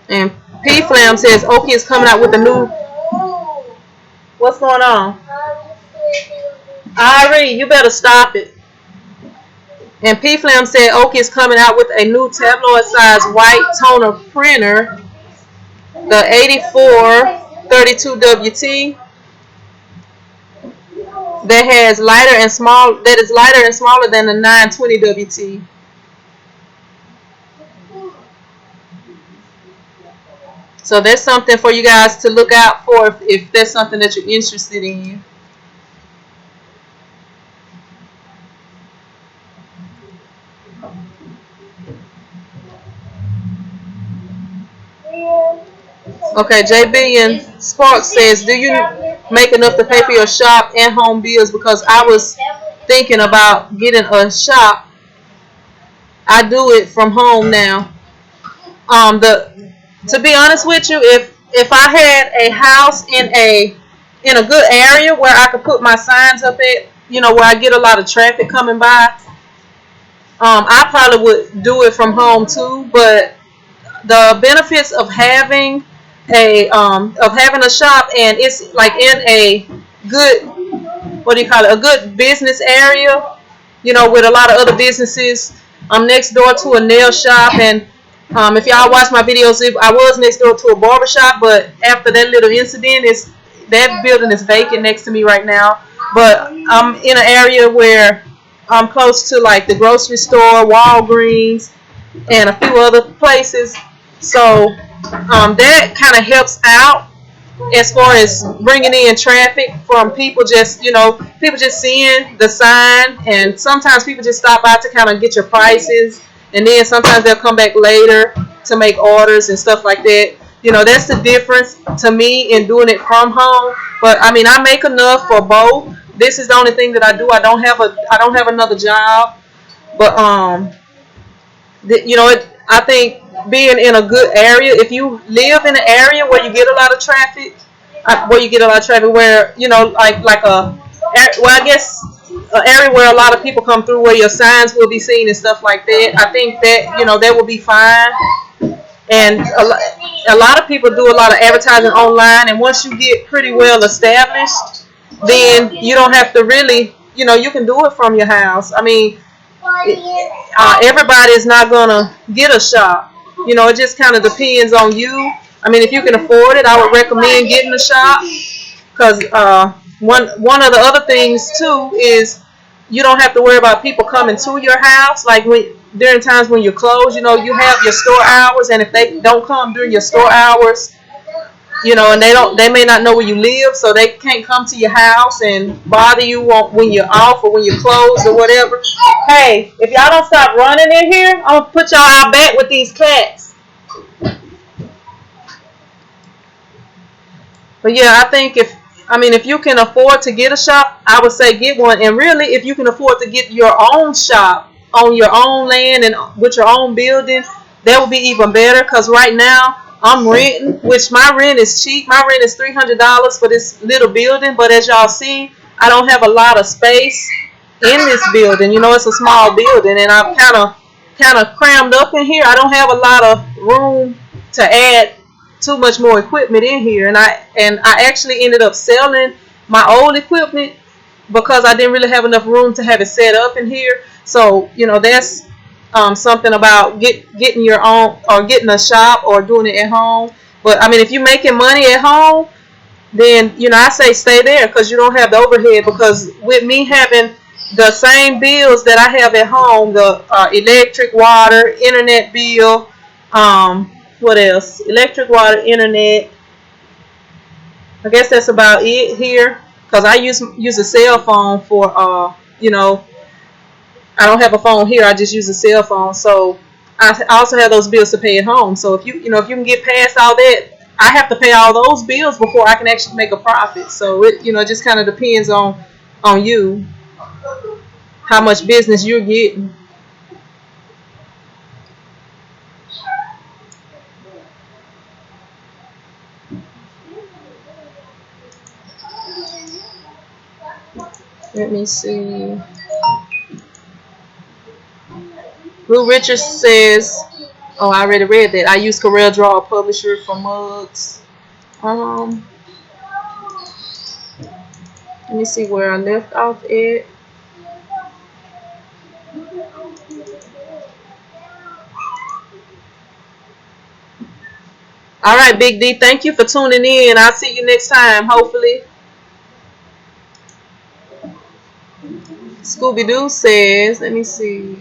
A: And P-Flam says Oki is coming out with a new... What's going on? Ari, you better stop it. And P-Flam said Oki is coming out with a new tabloid size white toner printer, the 8432WT, that is lighter and smaller than the 920WT. So that's something for you guys to look out for if that's something that you're interested in. Okay, J Billion Sparks says, do you make enough to pay for your shop and home bills? Because I was thinking about getting a shop. I do it from home now. To be honest with you, if I had a house in a good area where I could put my signs up at, where I get a lot of traffic coming by, I probably would do it from home too. But the benefits of having a shop, and it's like in a good, a good business area, with a lot of other businesses. I'm next door to a nail shop, and if y'all watch my videos, I was next door to a barber shop, but after that little incident, that building is vacant next to me right now. But I'm in an area where I'm close to like the grocery store, Walgreens, and a few other places. So that kind of helps out as far as bringing in traffic from people just seeing the sign, and sometimes people just stop by to kind of get your prices, and then sometimes they'll come back later to make orders and stuff like that. That's the difference to me in doing it from home. But I mean, I make enough for both. This is the only thing that I do. I don't have another job. But I think being in a good area, if you live in an area where you get a lot of traffic, where I guess an area where a lot of people come through, where your signs will be seen and stuff like that, I think that that will be fine. And a lot of people do a lot of advertising online, and once you get pretty well established, then you don't have to really, you can do it from your house. I mean, everybody is not gonna get a shop. It just kind of depends on you. I mean, if you can afford it, I would recommend getting a shop, because one of the other things too is you don't have to worry about people coming to your house. Like during times when you're closed, you have your store hours, and if they don't come during your store hours, and they may not know where you live, so they can't come to your house and bother you when you're off or when you're closed or whatever. Hey, if y'all don't stop running in here, I'm gonna put y'all out back with these cats. But yeah, I think if you can afford to get a shop, I would say get one. And really, if you can afford to get your own shop on your own land and with your own building, that would be even better. Because right now I'm renting, which my rent is cheap. My rent is $300 for this little building. But as y'all see, I don't have a lot of space in this building. It's a small building, and I'm kind of crammed up in here. I don't have a lot of room to add too much more equipment in here, and I actually ended up selling my old equipment because I didn't really have enough room to have it set up in here. So that's something about getting your own, or getting a shop, or doing it at home. But I mean, if you're making money at home, then I say stay there, because you don't have the overhead. Because with me having the same bills that I have at home, the electric, water, internet bill, what else? Electric, water, internet. I guess that's about it here. Cause I use a cell phone for you know, I don't have a phone here. I just use a cell phone. So I also have those bills to pay at home. So if if you can get past all that, I have to pay all those bills before I can actually make a profit. So it just kind of depends on you how much business you're getting. Let me see. Lou Richards says, "Oh, I already read that. I use Corel Draw Publisher for mugs." Um, Let me see where I left off at. All right, Big D. Thank you for tuning in. I'll see you next time. Hopefully. Scooby Doo says, "Let me see.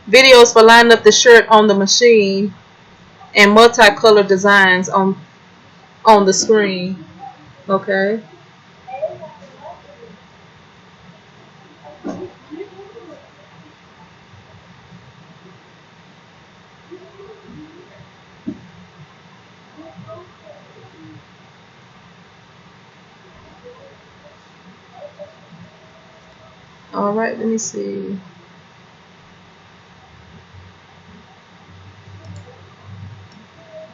A: Videos for lining up the shirt on the machine and multicolored designs on the screen." Okay. All right. Let me see.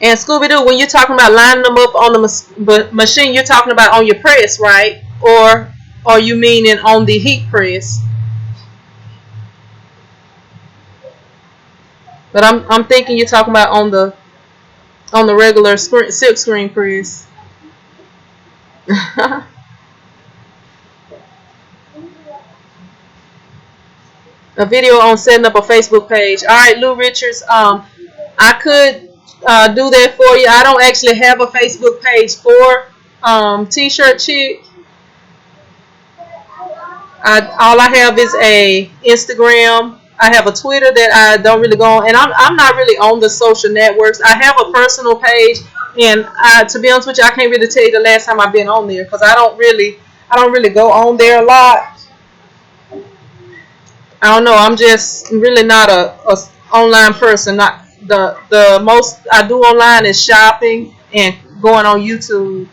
A: And Scooby Doo, when you're talking about lining them up on the machine, you're talking about on your press, right? Or you meaning on the heat press? But I'm thinking you're talking about on the regular silk screen press. A video on setting up a Facebook page. All right, Lou Richards. I could do that for you. I don't actually have a Facebook page for T-shirt chick. All I have is a Instagram. I have a Twitter that I don't really go on, and I'm not really on the social networks. I have a personal page, and to be honest with you, I can't really tell you the last time I've been on there because I don't really go on there a lot. I don't know. I'm just really not a online person. Not the most I do online is shopping and going on YouTube.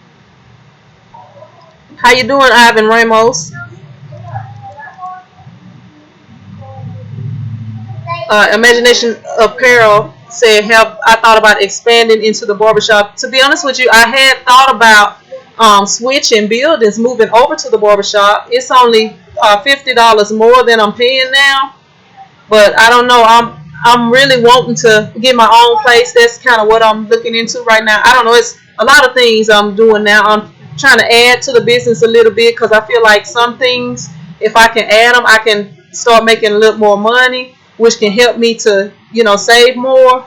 A: How you doing, Ivan Ramos? Imagination Apparel said, "Have I thought about expanding into the barbershop?" To be honest with you, I had thought about switching buildings, moving over to the barbershop. It's only $50 more than I'm paying now, but I don't know. I'm really wanting to get my own place. That's kind of what I'm looking into right now. I don't know. It's a lot of things I'm doing now. I'm trying to add to the business a little bit because I feel like some things, if I can add them, I can start making a little more money, which can help me to save more,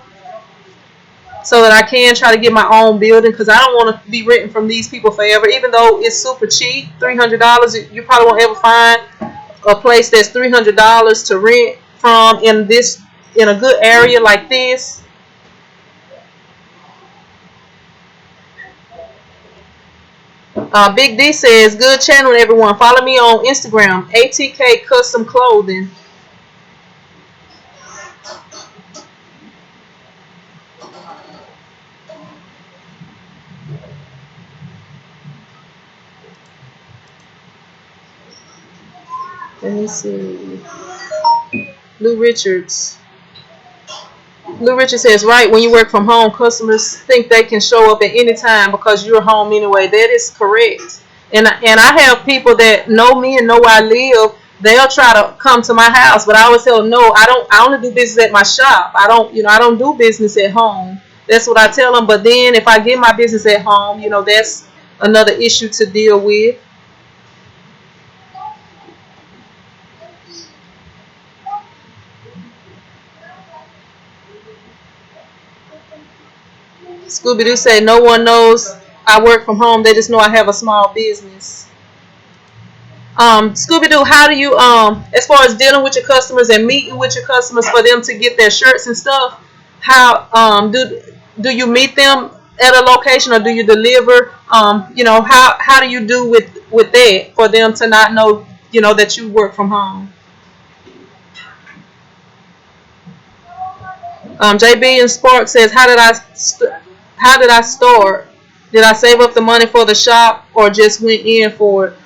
A: so that I can try to get my own building because I don't want to be renting from these people forever. Even though it's super cheap, $300, you probably won't ever find a place that's $300 to rent from in a good area like this. Big D says, "Good channel, everyone. Follow me on Instagram, ATK Custom Clothing." Let me see. Lou Richards. Lou Richards says, "Right, when you work from home, customers think they can show up at any time because you're home anyway." That is correct. And I have people that know me and know where I live. They'll try to come to my house, but I always tell them, "No, I don't. I only do business at my shop. I don't do business at home." That's what I tell them. But then if I get my business at home, that's another issue to deal with. Scooby Doo said, "No one knows I work from home. They just know I have a small business." Scooby Doo, how do you as far as dealing with your customers and meeting with your customers for them to get their shirts and stuff? How do you meet them at a location or do you deliver? How do you do with that for them to not know that you work from home? JB and Spark says, how did I start? Did I save up the money for the shop or just went in for it?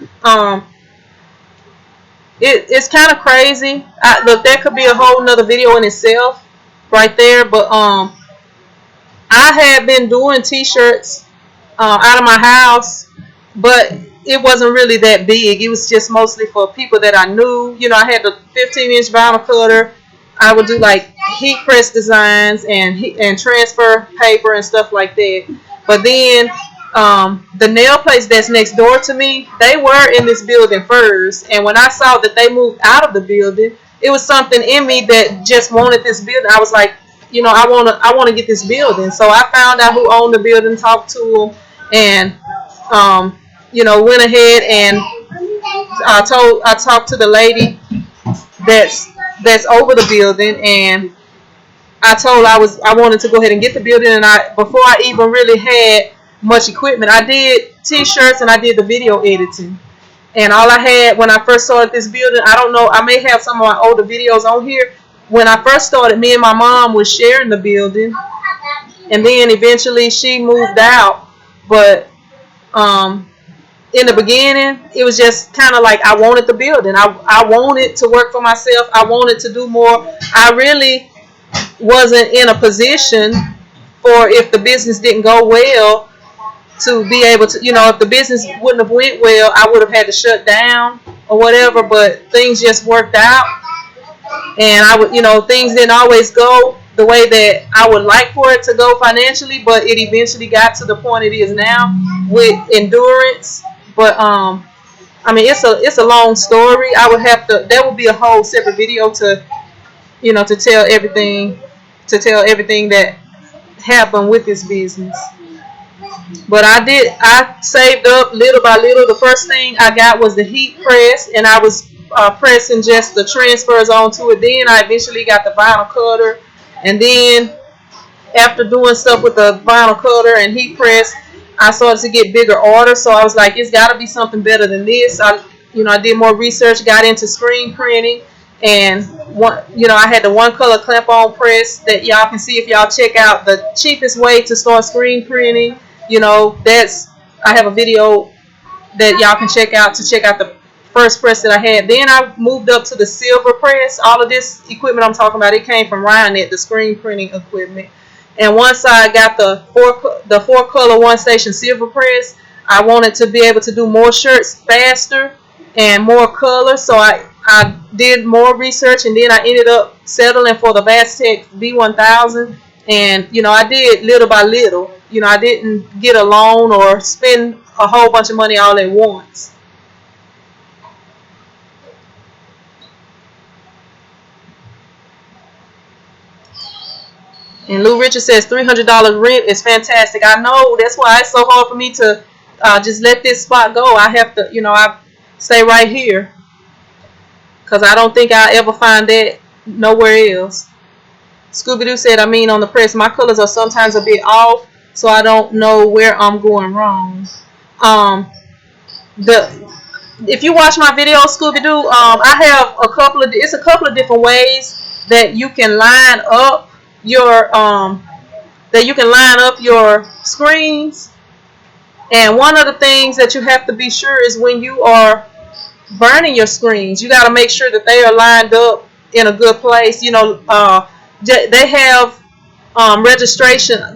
A: It's kind of crazy. Look, that could be a whole nother video in itself, right there. But I had been doing T-shirts out of my house, but it wasn't really that big. It was just mostly for people that I knew. I had the 15-inch vinyl cutter. I would do like heat press designs and transfer paper and stuff like that. But then the nail place that's next door to me, they were in this building first. And when I saw that they moved out of the building, it was something in me that just wanted this building. I was like, I want to get this building. So I found out who owned the building, talked to them, and went ahead and I talked to the lady that's over the building, and I told I wanted to go ahead and get the building. And before I even really had much equipment, I did T-shirts and I did the video editing. And all I had when I first started this building, I don't know, I may have some of my older videos on here. When I first started, me and my mom was sharing the building, and then eventually she moved out. But in the beginning, it was just kind of like I wanted the building. I wanted to work for myself. I wanted to do more. I really wasn't in a position for, if the business didn't go well, to be able to, if the business wouldn't have went well, I would have had to shut down or whatever. But things just worked out, and things didn't always go the way that I would like for it to go financially, but it eventually got to the point it is now with endurance. But it's a long story. There would be a whole separate video to tell everything that happened with this business. But I saved up little by little. The first thing I got was the heat press, and I was pressing just the transfers onto it. Then I eventually got the vinyl cutter, and then after doing stuff with the vinyl cutter and heat press, I started to get bigger orders. So I was like, it's got to be something better than this. I did more research, got into screen printing, and I had the one color clamp on press that y'all can see if y'all check out the cheapest way to start screen printing. I have a video that y'all can check out the first press that I had. Then I moved up to the silver press. All of this equipment I'm talking about, it came from Ryonet, the screen printing equipment. And once I got the four color one station silver press, I wanted to be able to do more shirts faster and more color. So I did more research, and then I ended up settling for the Vastec V1000. And I did little by little. I didn't get a loan or spend a whole bunch of money all at once. And Lou Richard says $300 rent is fantastic. I know, that's why it's so hard for me to just let this spot go. I have to, I stay right here, because I don't think I'll ever find that nowhere else. Scooby-Doo said, on the press, my colors are sometimes a bit off, so I don't know where I'm going wrong. If you watch my video, Scooby-Doo, I have a couple of different ways that you can line up your screens. And one of the things that you have to be sure is when you are burning your screens, you got to make sure that they are lined up in a good place. They have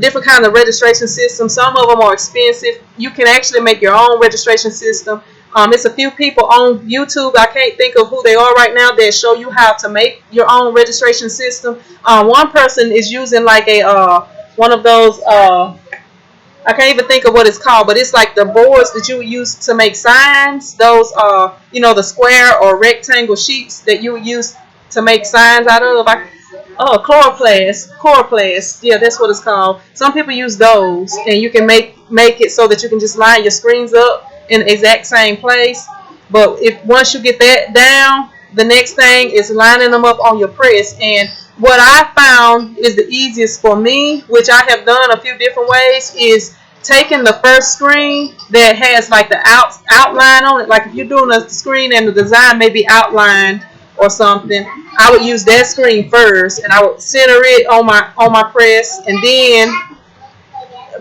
A: different kinds of registration systems. Some of them are expensive. You can actually make your own registration system. It's a few people on YouTube, I can't think of who they are right now, that show you how to make your own registration system. One person is using like one of those, I can't even think of what it's called, but it's like the boards that you would use to make signs. Those, the square or rectangle sheets that you would use to make signs out of. Coroplast. Yeah, that's what it's called. Some people use those, and you can make it so that you can just line your screens up in the exact same place. But if once you get that down, the next thing is lining them up on your press. And what I found is the easiest for me, which I have done a few different ways, is taking the first screen that has like the outline on it. Like if you're doing a screen and the design may be outlined or something, I would use that screen first, and I would center it on my press, and then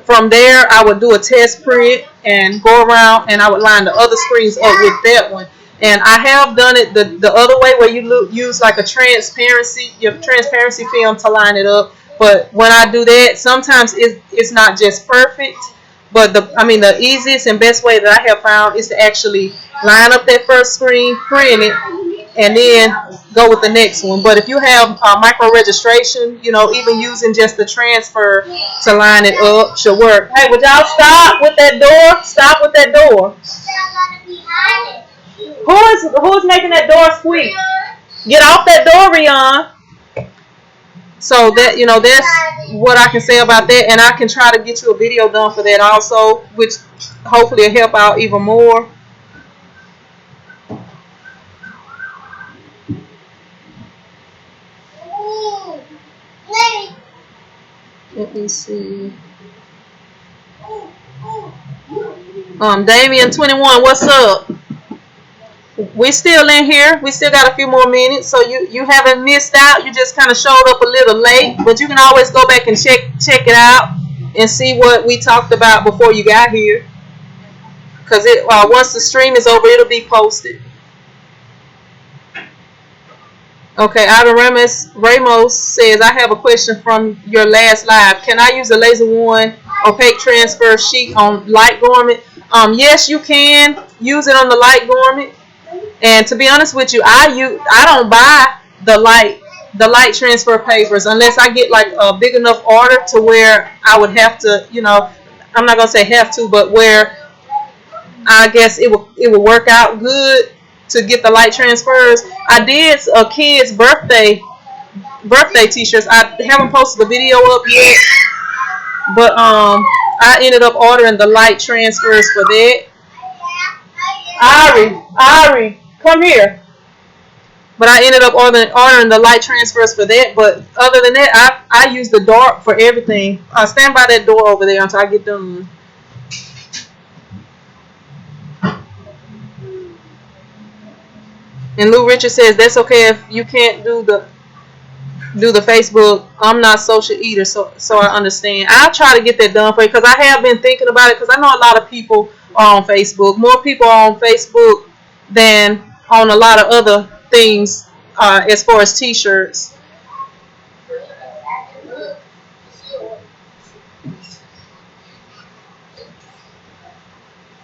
A: from there I would do a test print and go around, and I would line the other screens up with that one. And I have done it the other way, where you use like a transparency film to line it up. But when I do that, sometimes it's not just perfect. But the easiest and best way that I have found is to actually line up that first screen, print it, and then go with the next one. But if you have micro registration, even using just the transfer to line it up should work. Hey, would y'all stop with that door? Stop with that door. Who's making that door squeak? Get off that door, Rion. So that's what I can say about that, and I can try to get you a video done for that also, which hopefully will help out even more. Let me see. Damien 21, what's up? We still in here. We still got a few more minutes, so you haven't missed out. You just kind of showed up a little late, but you can always go back and check it out and see what we talked about before you got here. Because once the stream is over, it'll be posted. Okay, Ivan Ramos says, I have a question from your last live. Can I use a Laser One opaque transfer sheet on light garment? Yes, you can use it on the light garment. And to be honest with you, I don't buy the light transfer papers unless I get like a big enough order to where I would have to, I'm not gonna say have to, but where I guess it will work out good to get the light transfers. I did a kid's birthday t-shirts. I haven't posted the video up yet, but I ended up ordering the light transfers for that. Ari, come here. But I ended up ordering the light transfers for that. But other than that, I use the dark for everything. Stand by that door over there until I get done. And Lou Richard says that's okay if you can't do the Facebook. I'm not social either, so I understand. I'll try to get that done for you, because I have been thinking about it, because I know a lot of people are on Facebook. More people are on Facebook than on a lot of other things as far as t-shirts.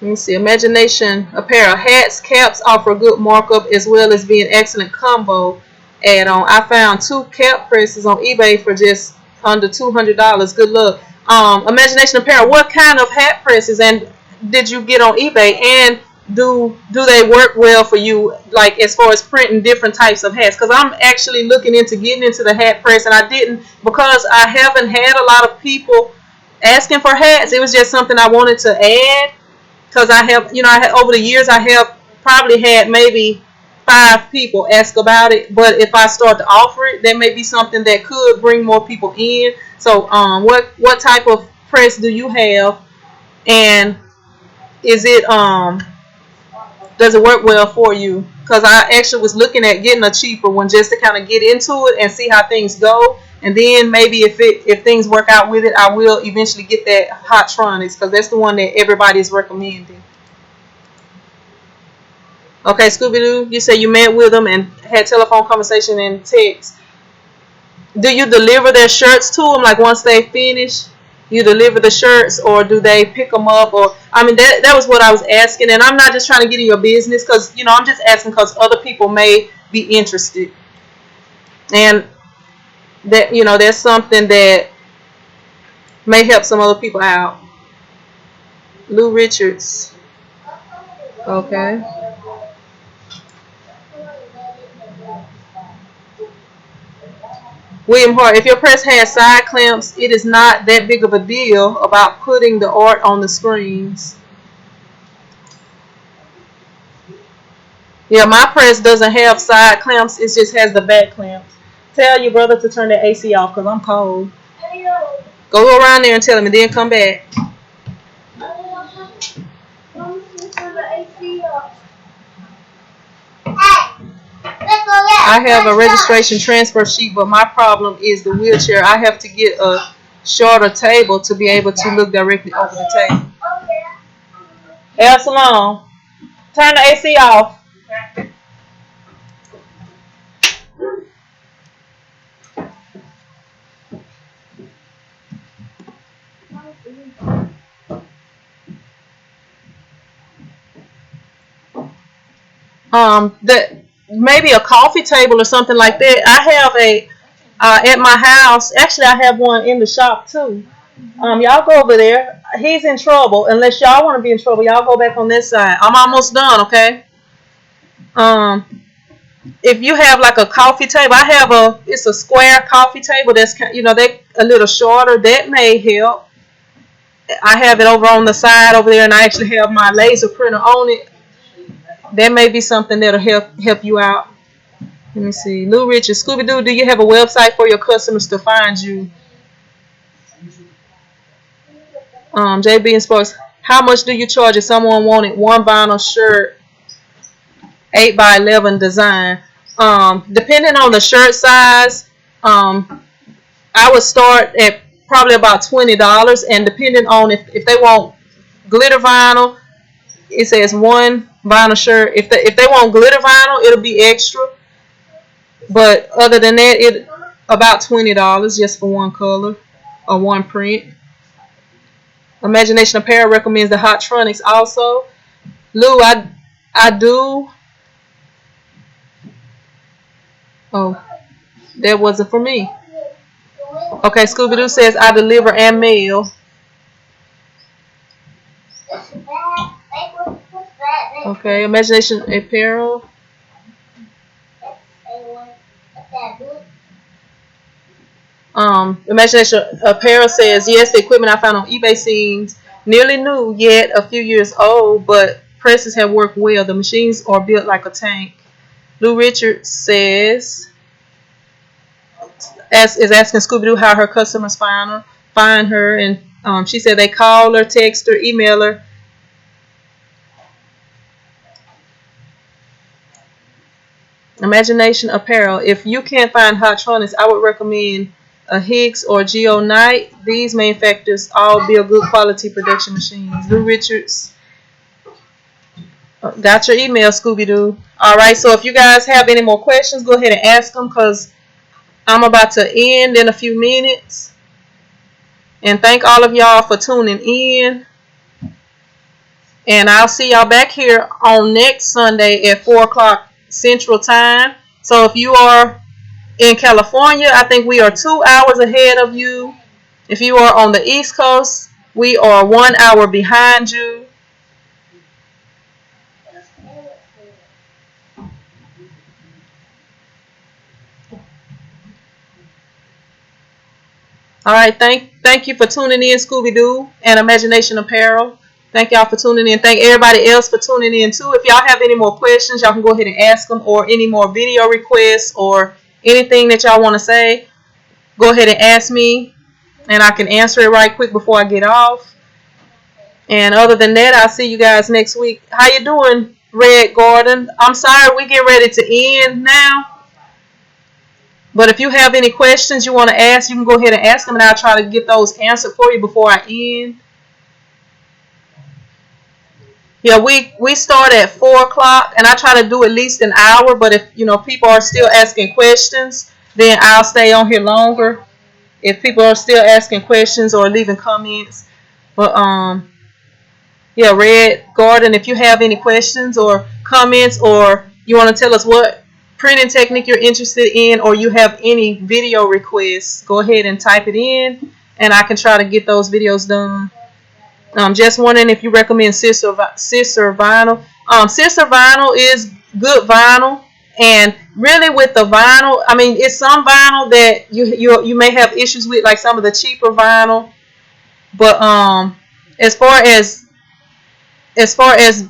A: Let me see. Imagination Apparel. Hats, caps offer a good markup as well as being excellent combo add-on. I found 2 cap presses on eBay for just under $200. Good luck. Imagination Apparel. What kind of hat presses and did you get on eBay? And do they work well for you, like as far as printing different types of hats? Because I'm actually looking into getting into the hat press, and I didn't, because I haven't had a lot of people asking for hats. It was just something I wanted to add. Because I have, over the years, I have probably had maybe 5 people ask about it. But if I start to offer it, that may be something that could bring more people in. So, what type of press do you have? And is it, does it work well for you? Because I actually was looking at getting a cheaper one just to kind of get into it and see how things go. And then maybe if things work out with it, I will eventually get that Hotronix, because that's the one that everybody is recommending. Okay, Scooby-Doo, you say you met with them and had telephone conversation and text. Do you deliver their shirts to them? Like once they finish, you deliver the shirts, or do they pick them up? Or that was what I was asking. And I'm not just trying to get in your business, because I'm just asking because other people may be interested. And that that's something that may help some other people out. Lou Richards. Okay. William Hart, if your press has side clamps, it is not that big of a deal about putting the art on the screens. Yeah, my press doesn't have side clamps. It just has the back clamps. Tell your brother to turn the AC off because I'm cold. Go around there and tell him and then come back. I have a registration transfer sheet, but my problem is the wheelchair. I have to get a shorter table to be able to look directly over the table. El Salon, turn the AC off. That maybe a coffee table or something like that. I have a at my house. Actually, I have one in the shop too. Y'all go over there. He's in trouble. Unless y'all want to be in trouble, y'all go back on this side. I'm almost done. Okay. Um, if you have like a coffee table, I have it's a square coffee table that's they a little shorter. That may help. I have it over on the side over there, and I actually have my laser printer on it. That may be something that'll help you out. Let me see. Lou Richards, Scooby Doo, do you have a website for your customers to find you? JB and Sports, how much do you charge if someone wanted one vinyl shirt, 8x11 design? Depending on the shirt size, I would start at probably about $20, and depending on if they want glitter vinyl, it says one vinyl shirt. If they want glitter vinyl, it'll be extra. But other than that, it about $20 just for one color or one print. Imagination Apparel recommends the Hottronics also. Lou, I do. Oh, that wasn't for me. Okay, Scooby Doo says I deliver and mail. Okay, Imagination Apparel. Imagination Apparel says yes, the equipment I found on eBay seems nearly new, yet a few years old, but presses have worked well. The machines are built like a tank. Lou Richards says is asking Scooby Doo how her customers find her, and she said they call her, text her, email her. Imagination Apparel. If you can't find Hottronics, I would recommend a Higgs or Geo Knight. These manufacturers all build good quality production machines. Lou Richards. Got your email, Scooby Doo. All right, so if you guys have any more questions, go ahead and ask them because I'm about to end in a few minutes. And thank all of y'all for tuning in. And I'll see y'all back here on next Sunday at 4 o'clock Central Time. So if you are in California, I think we are 2 hours ahead of you. If you are on the East Coast, we are 1 hour behind you. All right, thank you for tuning in, Scooby Doo and Imagination Apparel. Thank y'all for tuning in. Thank everybody else for tuning in too. If y'all have any more questions, y'all can go ahead and ask them, or any more video requests or anything that y'all want to say, go ahead and ask me and I can answer it right quick before I get off. And other than that, I'll see you guys next week. How you doing, Red Gordon? I'm sorry we get ready to end now. But if you have any questions you want to ask, you can go ahead and ask them, and I'll try to get those answered for you before I end. Yeah, we start at 4 o'clock, and I try to do at least an hour. But if people are still asking questions, then I'll stay on here longer. If people are still asking questions or leaving comments, but yeah, Red Garden, if you have any questions or comments, or you want to tell us what printing technique you're interested in, or you have any video requests, go ahead and type it in, and I can try to get those videos done. Just wondering if you recommend Sister Vinyl. Sister Vinyl is good vinyl, and really with the vinyl, I mean, it's some vinyl that you may have issues with, like some of the cheaper vinyl, but as far as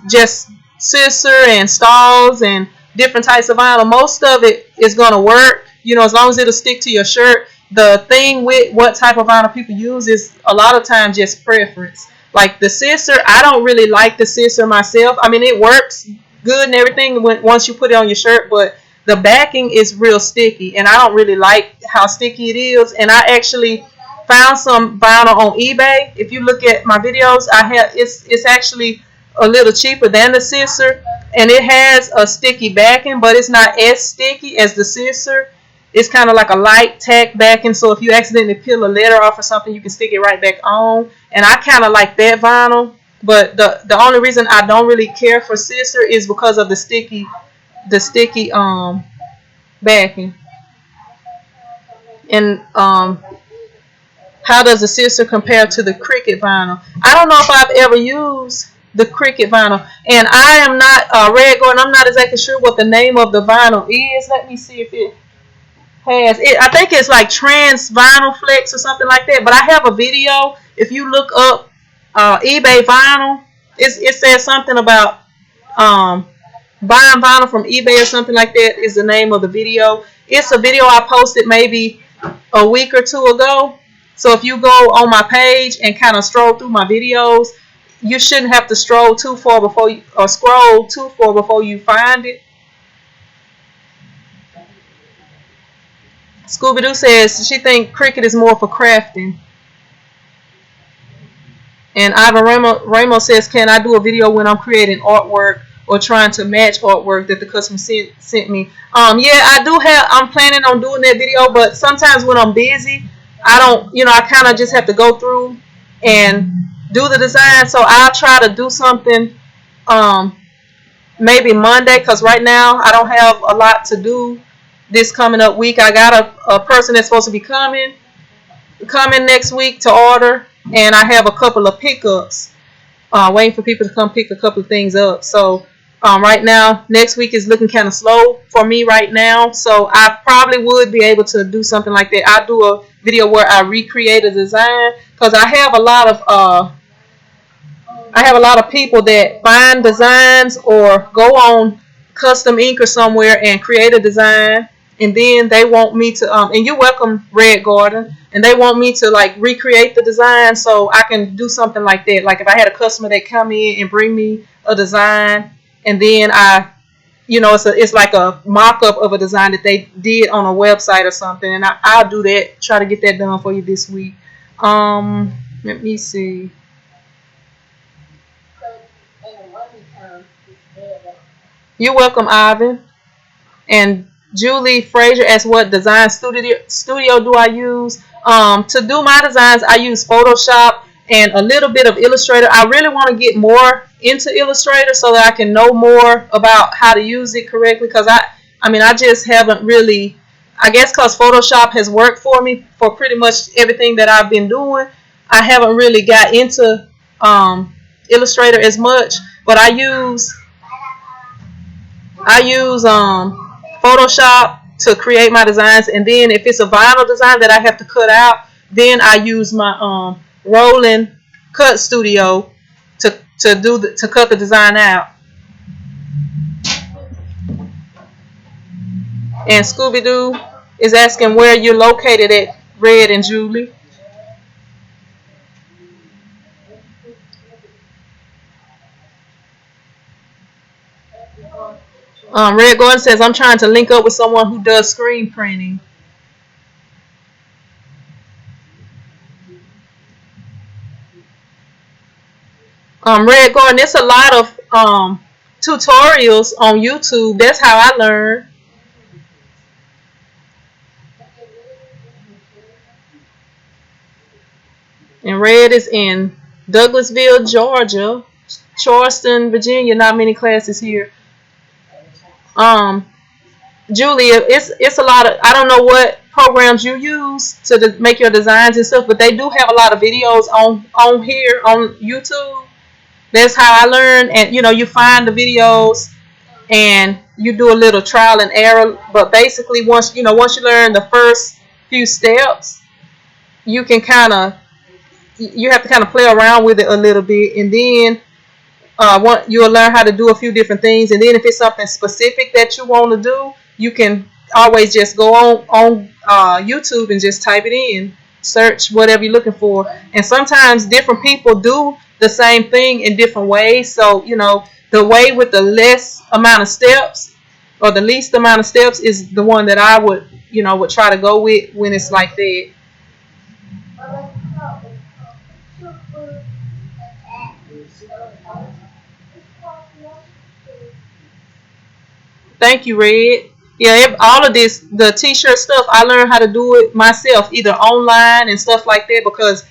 A: just scissor and stalls and different types of vinyl, most of it is going to work, you know, as long as it'll stick to your shirt. The thing with what type of vinyl people use is a lot of times just preference. Like the scissor, I don't really like the scissor myself. I mean, it works good and everything once you put it on your shirt, but the backing is real sticky, and I don't really like how sticky it is. And I actually found some vinyl on eBay. If you look at my videos, it's actually a little cheaper than the scissor, and it has a sticky backing, but it's not as sticky as the scissor. It's kind of like a light tack backing, so if you accidentally peel a letter off or something, you can stick it right back on. And I kind of like that vinyl, but the only reason I don't really care for scissor is because of the sticky backing. And how does the scissor compare to the Cricut vinyl? I don't know if I've ever used the Cricut vinyl, and I am not Red Gordon. I'm not exactly sure what the name of the vinyl is. Let me see if it has it. I think it's like Trans Vinyl Flex or something like that. But I have a video. If you look up eBay vinyl, it says something about buying vinyl from eBay or something like that is the name of the video. It's a video I posted maybe a week or two ago. So if you go on my page and kind of stroll through my videos, you shouldn't have to scroll too far before you find it. Scooby-Doo says she thinks Cricut is more for crafting. And Ivan Ramos says, can I do a video when I'm creating artwork or trying to match artwork that the customer sent me? Yeah, I'm planning on doing that video, but sometimes when I'm busy, I kind of just have to go through and do the design. So I'll try to do something maybe Monday, because right now I don't have a lot to do this coming up week. I got a person that's supposed to be coming next week to order, and I have a couple of pickups waiting for people to come pick a couple of things up. So right now, next week is looking kind of slow for me right now, so I probably would be able to do something like that. I'll do a video where I recreate a design, because I have a lot of people that find designs or go on Custom Ink or somewhere and create a design, and then they want me to and you're welcome, Red Gordon, and they want me to like recreate the design so I can do something like that. Like if I had a customer that come in and bring me a design, and then it's like a mock-up of a design that they did on a website or something, and I'll do that, try to get that done for you this week. Let me see. You're welcome, Ivan. And Julie Frazier asks, what design studio do I use? To do my designs, I use Photoshop and a little bit of Illustrator. I really want to get more into Illustrator so that I can know more about how to use it correctly, because I just haven't really, I guess because Photoshop has worked for me for pretty much everything that I've been doing, I haven't really got into Illustrator as much. But I use Photoshop to create my designs, and then if it's a vinyl design that I have to cut out, then I use my rolling cut studio to cut the design out. And Scooby-Doo is asking where you're located at, Red and Julie. Red Gordon says, I'm trying to link up with someone who does screen printing. Red Gordon, there's a lot of tutorials on YouTube. That's how I learn. And Red is in Douglasville, Georgia. Charleston, Virginia, not many classes here. Julia, it's a lot of, I don't know what programs you use to make your designs and stuff, but they do have a lot of videos on here on YouTube. That's how I learn. And you find the videos and you do a little trial and error, but basically once you learn the first few steps, you have to kind of play around with it a little bit, and then you'll learn how to do a few different things, and then if it's something specific that you want to do, you can always just go on YouTube and just type it in, search whatever you're looking for. And sometimes different people do the same thing in different ways. So the way with the less amount of steps or the least amount of steps is the one that I would try to go with when it's like that. Thank you, Red. Yeah, all of this, the t-shirt stuff, I learned how to do it myself, either online and stuff like that. Because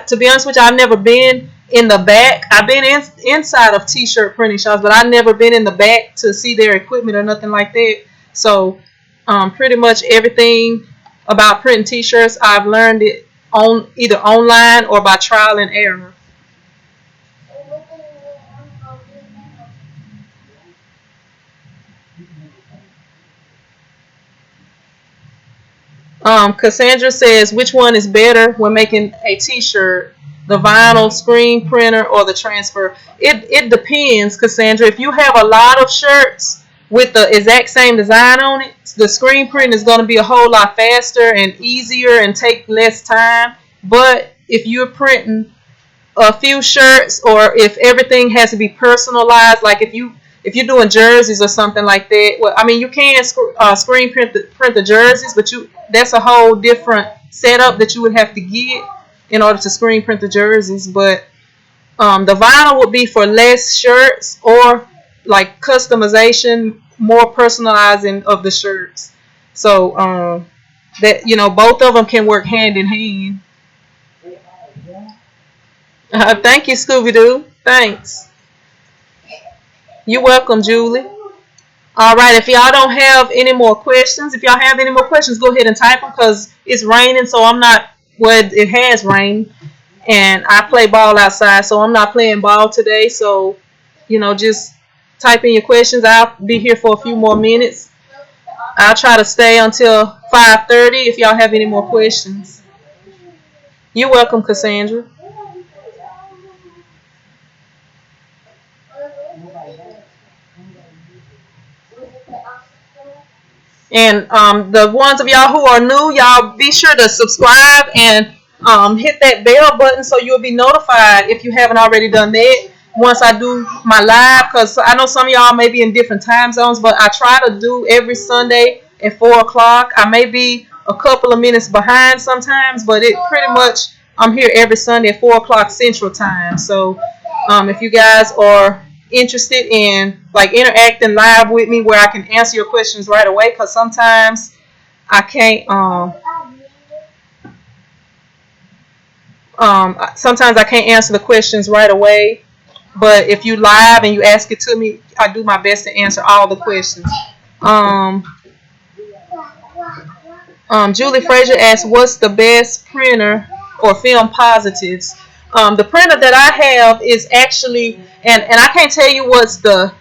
A: to be honest with you, I've never been in the back. I've been inside of t-shirt printing shops, but I've never been in the back to see their equipment or nothing like that. So, pretty much everything about printing t-shirts, I've learned it on either online or by trial and error. Cassandra says, which one is better when making a t-shirt? The vinyl screen printer or the transfer? It depends, Cassandra. If you have a lot of shirts with the exact same design on it, the screen print is going to be a whole lot faster and easier and take less time. But if you're printing a few shirts, or if everything has to be personalized, like if you're doing jerseys or something like that, well, I mean, you can screen print the jerseys, but that's a whole different setup that you would have to get in order to screen print the jerseys. But the vinyl would be for less shirts or like customization, more personalizing of the shirts. So that both of them can work hand in hand. Thank you, Scooby Doo. Thanks. You're welcome, Julie. All right. If y'all don't have any more questions, go ahead and type them, because it's raining. So I'm not. Well, it has rained, and I play ball outside, so I'm not playing ball today. So, just type in your questions. I'll be here for a few more minutes. I'll try to stay until 5:30 if y'all have any more questions. You're welcome, Cassandra. And the ones of y'all who are new, y'all be sure to subscribe and hit that bell button so you'll be notified if you haven't already done that once I do my live. Because I know some of y'all may be in different time zones, but I try to do every Sunday at 4 o'clock. I may be a couple of minutes behind sometimes, but it pretty much, I'm here every Sunday at 4 o'clock Central Time. So if you guys are interested in like interacting live with me where I can answer your questions right away, because sometimes I can't sometimes I can't answer the questions right away, but if you live and you ask it to me, I do my best to answer all the questions. Julie Frazier asks, what's the best printer or film positives? The printer that I have is actually, and I can't tell you what's the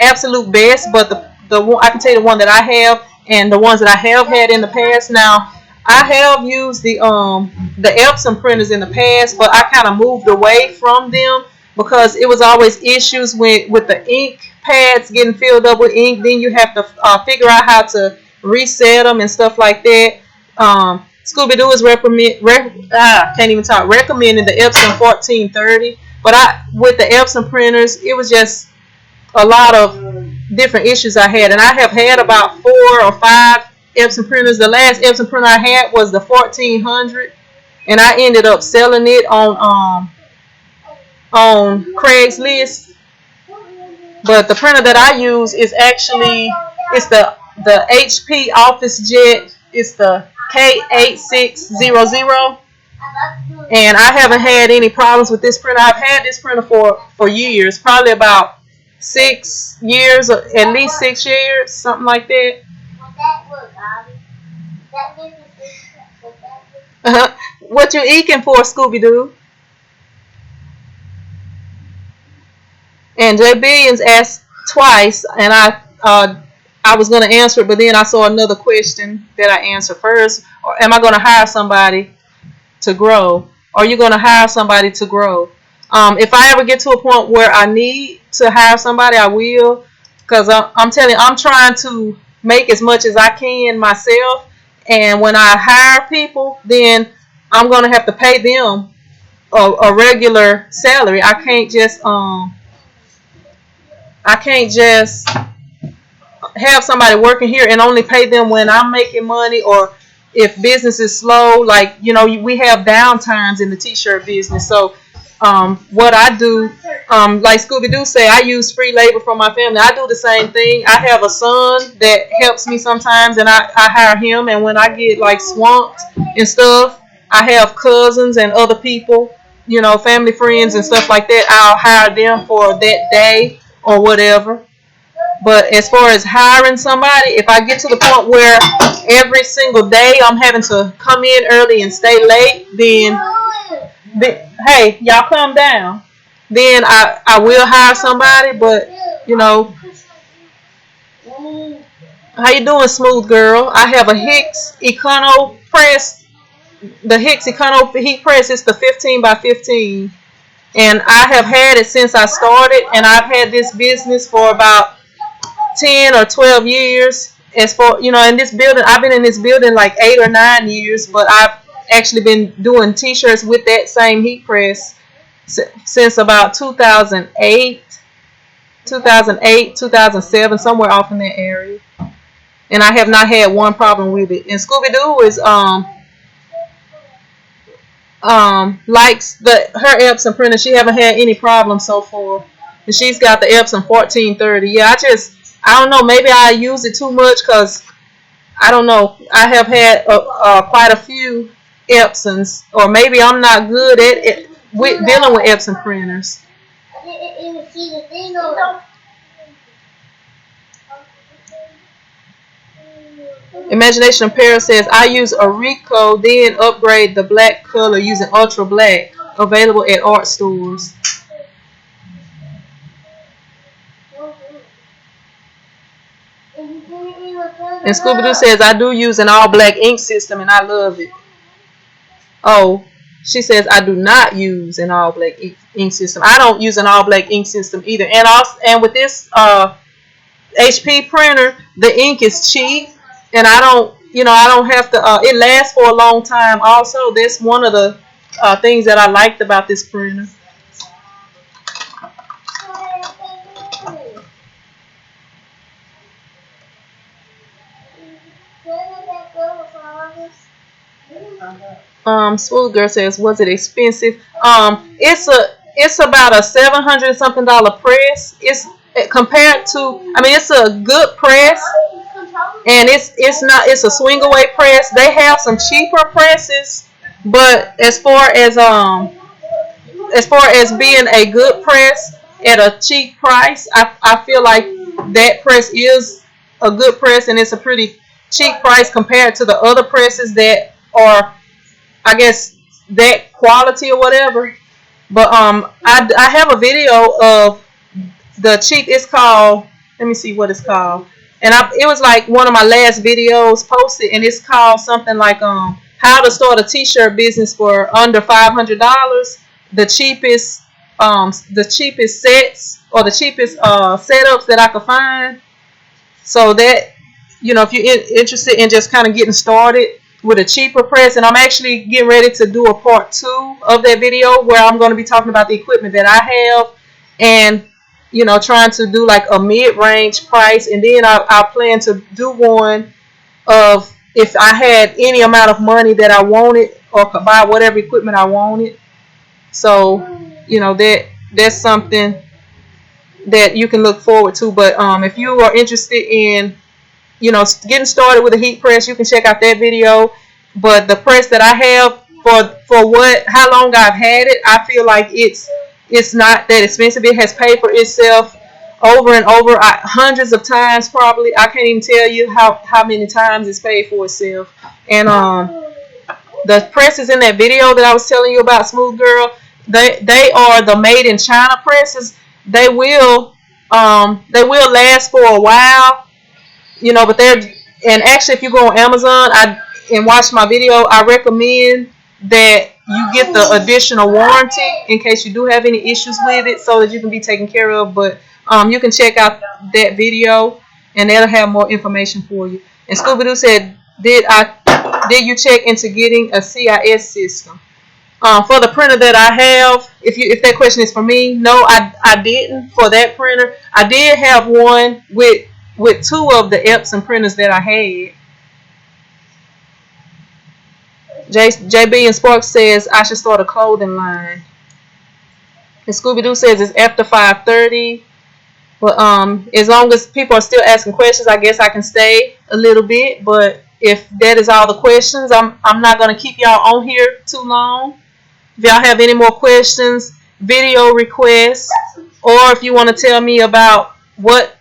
A: absolute best, but I can tell you the one that I have and the ones that I have had in the past. Now, I have used the Epson printers in the past, but I kind of moved away from them because it was always issues with the ink pads getting filled up with ink. Then you have to figure out how to reset them and stuff like that. Scooby Doo is recommending the Epson 1430, but with the Epson printers, it was just a lot of different issues I had, and I have had about 4 or 5 Epson printers. The last Epson printer I had was the 1400, and I ended up selling it on Craigslist. But the printer that I use is actually the HP OfficeJet. It's the K8600, and I haven't had any problems with this printer. I've had this printer for years, probably about 6 years, or at least 6 years, something like that. What you eking for, Scooby Doo? And J Billions asked twice, and I was going to answer it, but then I saw another question that I answered first. Or am I going to hire somebody to grow? Are you going to hire somebody to grow? If I ever get to a point where I need to hire somebody, I will. Because I'm telling you, I'm trying to make as much as I can myself. And when I hire people, then I'm going to have to pay them a regular salary. I can't just have somebody working here and only pay them when I'm making money, or if business is slow. Like, we have downtimes in the t-shirt business. So what I do, like Scooby-Doo say, I use free labor from my family. I do the same thing. I have a son that helps me sometimes, and I hire him. And when I get like swamped and stuff, I have cousins and other people, family, friends, and stuff like that. I'll hire them for that day or whatever. But as far as hiring somebody, if I get to the point where every single day I'm having to come in early and stay late, then hey, y'all calm down. Then I will hire somebody. But how you doing, smooth girl? I have a Hicks Econo press. The Hicks Econo heat press is the 15 by 15, and I have had it since I started, and I've had this business for about 10 or 12 years. As for, in this building, I've been in this building like 8 or 9 years, but I've actually been doing t-shirts with that same heat press since about 2008, 2007, somewhere off in that area. And I have not had one problem with it. And Scooby-Doo is likes her Epson printer. She haven't had any problems so far. And she's got the Epson 1430. Yeah, I don't know. Maybe I use it too much, because I don't know. I have had quite a few Epsons, or maybe I'm not good at it with dealing with Epson printers. Imagination of Paris says, I use a Ricoh, then upgrade the black color using Ultra Black, available at art stores. And Scooby-Doo says, I do use an all-black ink system, and I love it. Oh, she says, I do not use an all-black ink system. I don't use an all-black ink system either. And with this HP printer, the ink is cheap, and I don't have to, it lasts for a long time also. That's one of the things that I liked about this printer. Smooth girl says, was it expensive? It's about a $700 something press. It's compared to, it's a good press, and it's a swing away press. They have some cheaper presses, but as far as being a good press at a cheap price, I feel like that press is a good press, and it's a pretty cheap price compared to the other presses that are, I guess, that quality or whatever. But I have a video of the cheap. It's called, let me see what it's called. And it was like one of my last videos posted, and it's called something like how to start a t-shirt business for under $500. The cheapest sets, or the cheapest setups that I could find. So that, if you're interested in just kind of getting started with a cheaper press, and I'm actually getting ready to do a part 2 of that video where I'm going to be talking about the equipment that I have, and trying to do like a mid-range price, and then I plan to do one of if I had any amount of money that I wanted, or could buy whatever equipment I wanted. So that's something that you can look forward to. But if you are interested in getting started with a heat press, you can check out that video. But the press that I have, for how long I've had it, I feel like it's not that expensive. It has paid for itself over and over, hundreds of times probably. I can't even tell you how many times it's paid for itself. And the presses in that video that I was telling you about, Smooth Girl, they are the made in China presses. They will last for a while, but and actually if you go on Amazon and watch my video, I recommend that you get the additional warranty in case you do have any issues with it, so that you can be taken care of. But you can check out that video, and they'll have more information for you. And Scooby Doo said, did you check into getting a CIS system? For the printer that I have, if that question is for me, no, I didn't for that printer. I did have one with two of the Epson printers that I had. JB and Sparks says I should start a clothing line. And Scooby Doo says it's after 5:30. But as long as people are still asking questions, I guess I can stay a little bit. But if that is all the questions, I'm not gonna keep y'all on here too long. If y'all have any more questions, video requests, or if you want to tell me about what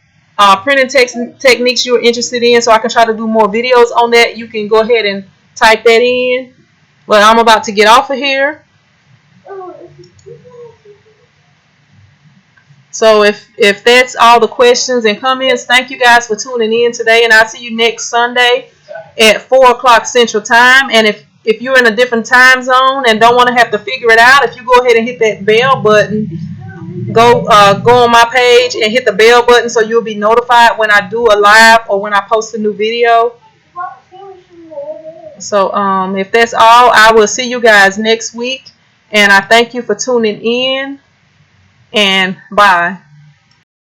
A: printing techniques you're interested in, so I can try to do more videos on that, you can go ahead and type that in. But I'm about to get off of here. So if that's all the questions and comments, thank you guys for tuning in today, and I'll see you next Sunday at 4 o'clock Central Time. And if you're in a different time zone and don't want to have to figure it out, if you go ahead and hit that bell button, go on my page and hit the bell button so you'll be notified when I do a live or when I post a new video. So if that's all, I will see you guys next week, and I thank you for tuning in, and bye.